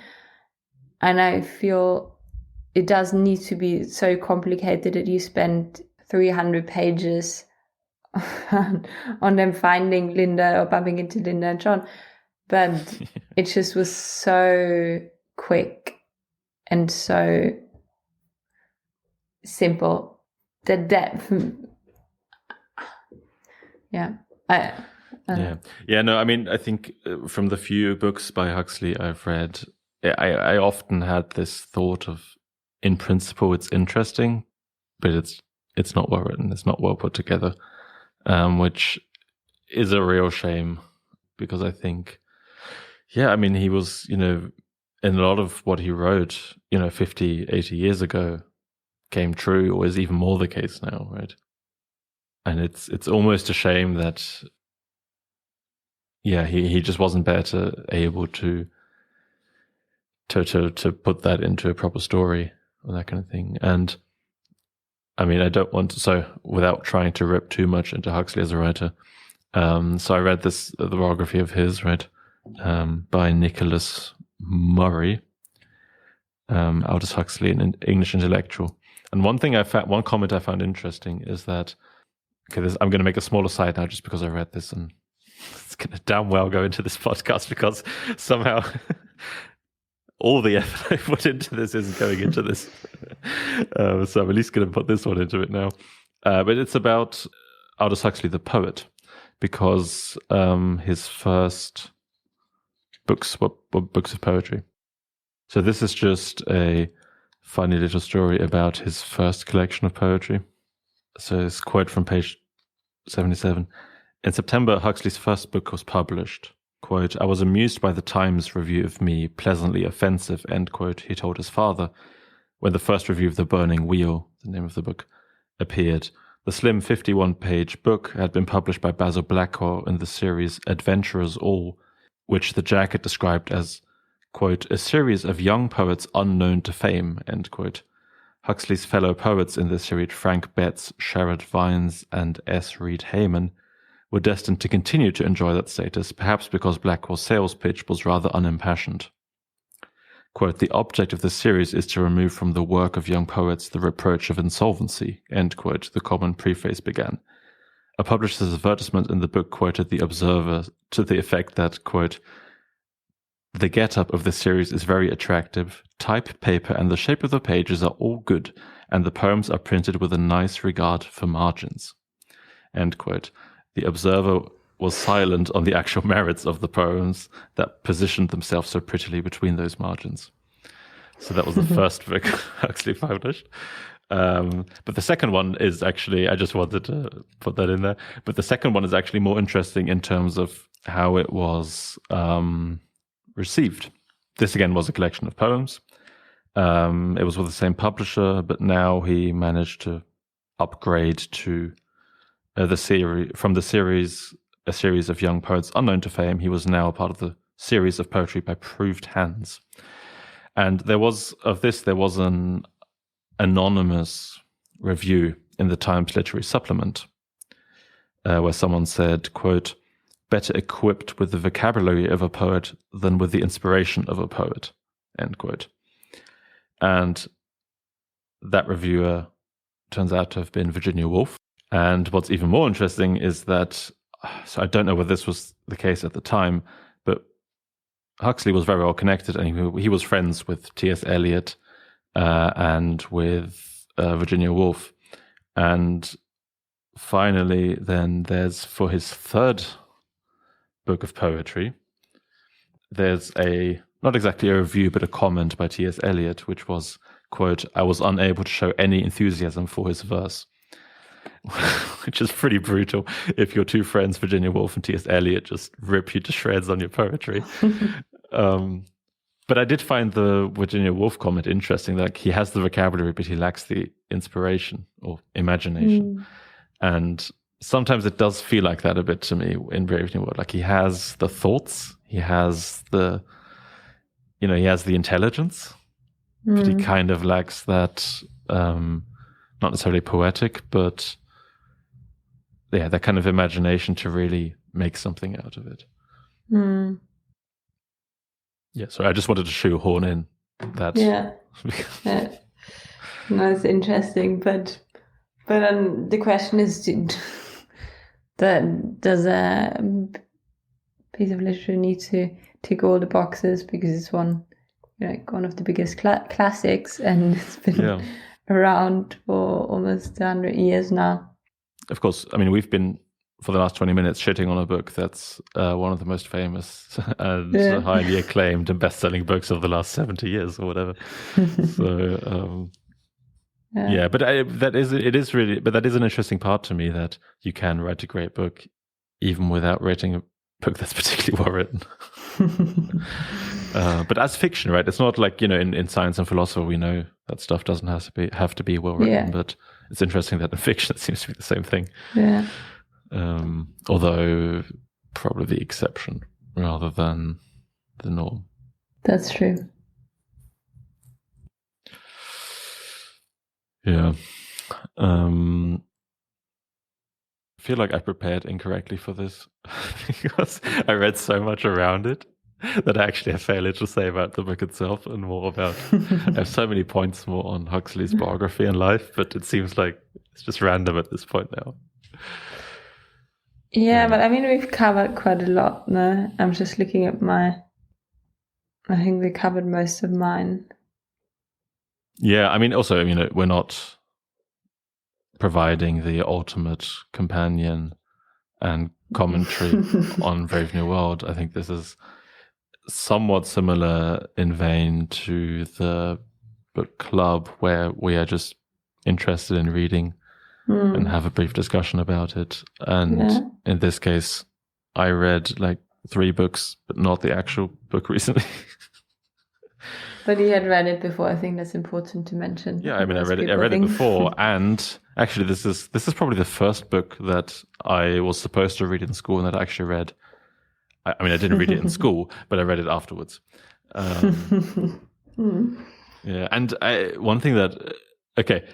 and I feel it doesn't need to be so complicated that you spend 300 pages on them finding Linda or bumping into Linda and John, but it just was so quick and so simple that
no, I mean, I think from the few books by Huxley I've read, I often had this thought of, in principle it's interesting, but it's not well written, it's not well put together, which is a real shame, because I think he was, in a lot of what he wrote, 50, 80 years ago came true, or is even more the case now, right? And it's almost a shame that he just wasn't able to put that into a proper story or that kind of thing. And I mean, I don't want to, so without trying to rip too much into Huxley as a writer, so I read the biography of his, right, by Nicholas Murray, Aldous Huxley, an English intellectual. And one comment I found interesting is that, I'm going to make a smaller side now just because I read this, and it's going to damn well go into this podcast because somehow all the effort I put into this isn't going into this. So I'm at least going to put this one into it now. But it's about Aldous Huxley, the poet, because his first books were books of poetry. So this is just a funny little story about his first collection of poetry. So it's a quote from page 77. In September, Huxley's first book was published. Quote, I was amused by the Times review of me, pleasantly offensive, end quote, he told his father, when the first review of The Burning Wheel, the name of the book, appeared. The slim 51-page book had been published by Basil Blackwell in the series Adventurers All, which the jacket described as, quote, a series of young poets unknown to fame, end quote. Huxley's fellow poets in this series, Frank Betts, Sherrod Vines, and S. Reed Heinemann, were destined to continue to enjoy that status, perhaps because Blackwell's sales pitch was rather unimpassioned. Quote, the object of this series is to remove from the work of young poets the reproach of insolvency, end quote, the common preface began. A publisher's advertisement in the book quoted the Observer to the effect that, quote, the get-up of this series is very attractive. Type, paper, and the shape of the pages are all good, and the poems are printed with a nice regard for margins. End quote. The Observer was silent on the actual merits of the poems that positioned themselves so prettily between those margins. So that was the first book Huxley published. But the second one is actually, I just wanted to put that in there. But the second one is actually more interesting in terms of how it was received. This again was a collection of poems. It was with the same publisher, but now he managed to upgrade to a series of young poets unknown to fame. He was now a part of the series of poetry by Proved Hands. And there was an anonymous review in the Times Literary Supplement where someone said, quote, "Better equipped with the vocabulary of a poet than with the inspiration of a poet," end quote. And that reviewer turns out to have been Virginia Woolf. And what's even more interesting is that, so I don't know whether this was the case at the time, but Huxley was very well connected, and he was friends with T.S. Eliot and with Virginia Woolf. And finally, then there's, for his third book of poetry, there's not exactly a review, but a comment by T.S. Eliot, which was, quote, "I was unable to show any enthusiasm for his verse," which is pretty brutal if your two friends, Virginia Woolf and T.S. Eliot, just rip you to shreds on your poetry. But I did find the Virginia Woolf comment interesting. Like, he has the vocabulary, but he lacks the inspiration or imagination. And sometimes it does feel like that a bit to me in Brave New World. Like, he has the thoughts, he has the intelligence, but he kind of lacks that, not necessarily poetic, but that kind of imagination to really make something out of it. Yeah, so I just wanted to shoehorn in that.
Yeah. No, it's interesting, but the question is, does a piece of literature need to tick all the boxes because it's one of the biggest classics, and it's been around for almost 100 years now?
Of course, I mean, we've been for the last 20 minutes shitting on a book that's one of the most famous and highly acclaimed and best-selling books of the last 70 years or whatever. So but that is an interesting part to me, that you can write a great book even without writing a book that's particularly well written. But as fiction, right? It's not like, in science and philosophy, we know that stuff doesn't have to be well written, but it's interesting that in fiction it seems to be the same thing.
Yeah.
Although probably the exception rather than the norm.
That's true.
Yeah. I feel like I prepared incorrectly for this because I read so much around it that I actually have fairly little to say about the book itself, and more about I have so many points more on Huxley's biography and life, but it seems like it's just random at this point now.
Yeah, but I mean, we've covered quite a lot, no? I'm just looking at I think we covered most of mine.
Yeah, I mean, also, we're not providing the ultimate companion and commentary on Brave New World. I think this is somewhat similar in vein to the book club, where we are just interested in reading and have a brief discussion about it. And in this case, I read like 3 books, but not the actual book recently.
But you had read it before. I think that's important to mention.
Yeah, I mean, I read it before, and actually, this is probably the first book that I was supposed to read in school and that I actually read. I mean, I didn't read it in school, but I read it afterwards. Yeah, and one thing that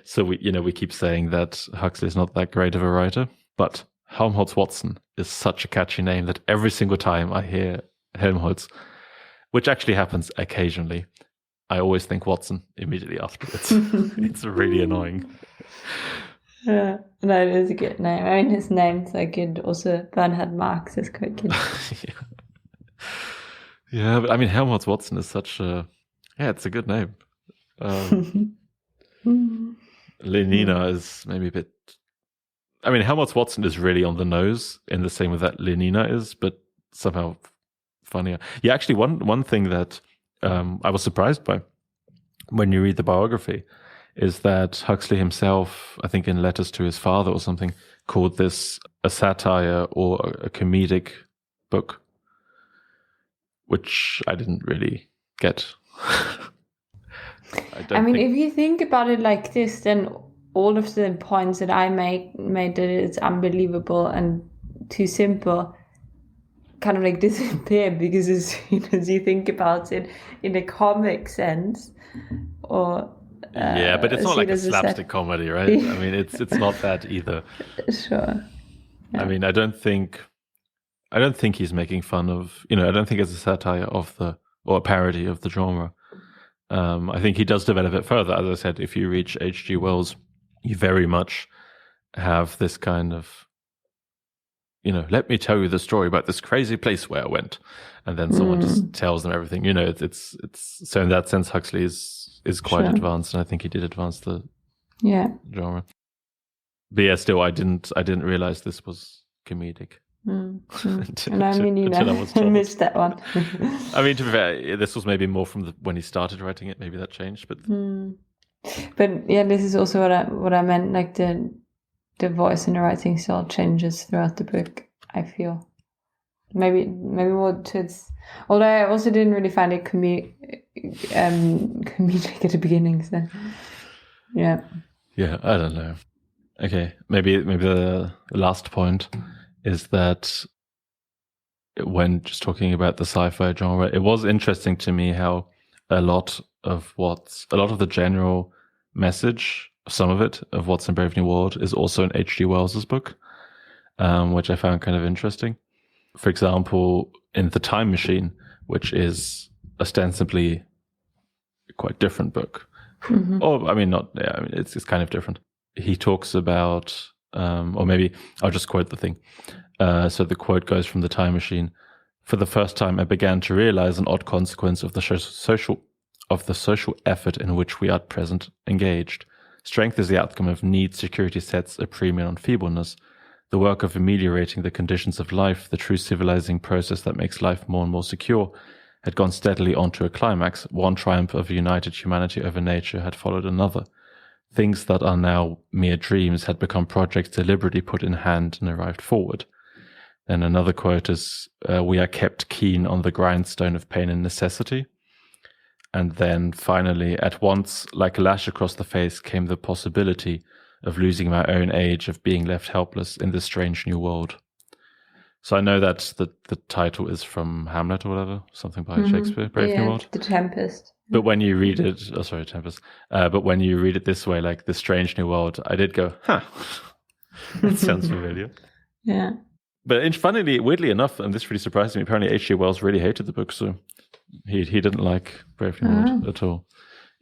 so we keep saying that Huxley is not that great of a writer, but Helmholtz Watson is such a catchy name that every single time I hear Helmholtz, which actually happens occasionally, I always think Watson immediately afterwards. It's really annoying.
Yeah, no, it is a good name. I mean, his name's so good. Also, Bernhard Marx is quite good.
Yeah, but I mean, Helmholtz Watson is such it's a good name. Lenina is maybe a bit... I mean, Helmholtz Watson is really on the nose in the same way that Lenina is, but somehow funnier. Yeah, actually, one thing that I was surprised by when you read the biography is that Huxley himself, I think in letters to his father or something, called this a satire or a comedic book, which I didn't really get.
I mean, if you think about it like this, then all of the points that I made that it's unbelievable and too simple kind of like disappear, because as soon as you think about it in a comic sense, or
but it's not like a slapstick comedy, right? I mean, it's not that either.
Sure.
Yeah. I mean, I don't think he's making fun of, I don't think it's a satire of or a parody of the genre. I think he does develop it further. As I said, if you reach H.G. Wells, you very much have this kind of, let me tell you the story about this crazy place where I went, and then someone just tells them everything. It's so in that sense, Huxley is quite advanced, and I think he did advance the genre. But yeah, still, I didn't realize this was comedic.
And I mean, I missed that one.
I mean, to be fair, this was maybe more from when he started writing it. Maybe that changed, but
yeah, this is also what I meant. Like the voice and the writing style changes throughout the book, I feel. Maybe more towards. Although I also didn't really find it comedic at the beginning. So yeah.
Yeah, I don't know. Okay, maybe the last point is that when just talking about the sci-fi genre, it was interesting to me how a lot of the general message, some of it, of What's in Brave New World is also in H.G. Wells's book, which I found kind of interesting. For example, in The Time Machine, which is ostensibly a quite different book. Or, I mean, not, yeah, I mean, it's kind of different. He talks about, or maybe I'll just quote the thing. So the quote goes from The Time Machine. For the first time, I began to realize an odd consequence of the social effort in which we are at present engaged. Strength is the outcome of need. Security sets a premium on feebleness. The work of ameliorating the conditions of life, the true civilizing process that makes life more and more secure, had gone steadily on to a climax. One triumph of united humanity over nature had followed another. Things that are now mere dreams had become projects deliberately put in hand and arrived forward. And another quote is, we are kept keen on the grindstone of pain and necessity. And then finally, at once, like a lash across the face, came the possibility of losing my own age, of being left helpless in this strange new world. So I know that the title is from Hamlet or whatever, something by Shakespeare, Brave New World.
The Tempest.
But when you read it, Tempest. But when you read it this way, like the strange new world, I did go, that sounds familiar.
Yeah.
But funnily, weirdly enough, and this really surprised me, apparently H.G. Wells really hated the book, so he didn't like Brave New World at all.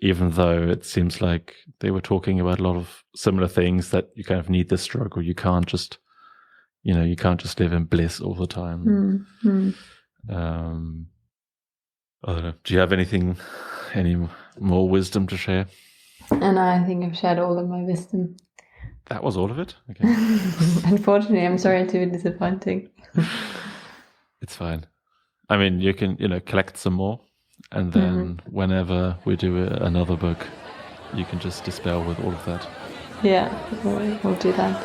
Even though it seems like they were talking about a lot of similar things, that you kind of need this struggle. You can't just, you can't just live in bliss all the time. I don't know. Do you have any more wisdom to share?
And I think I've shared all of my wisdom.
That was all of it? Okay.
Unfortunately, I'm sorry to be disappointing.
It's fine. I mean, you can, collect some more. And then whenever we do another book, you can just dispel with all of that.
Yeah, we'll do that.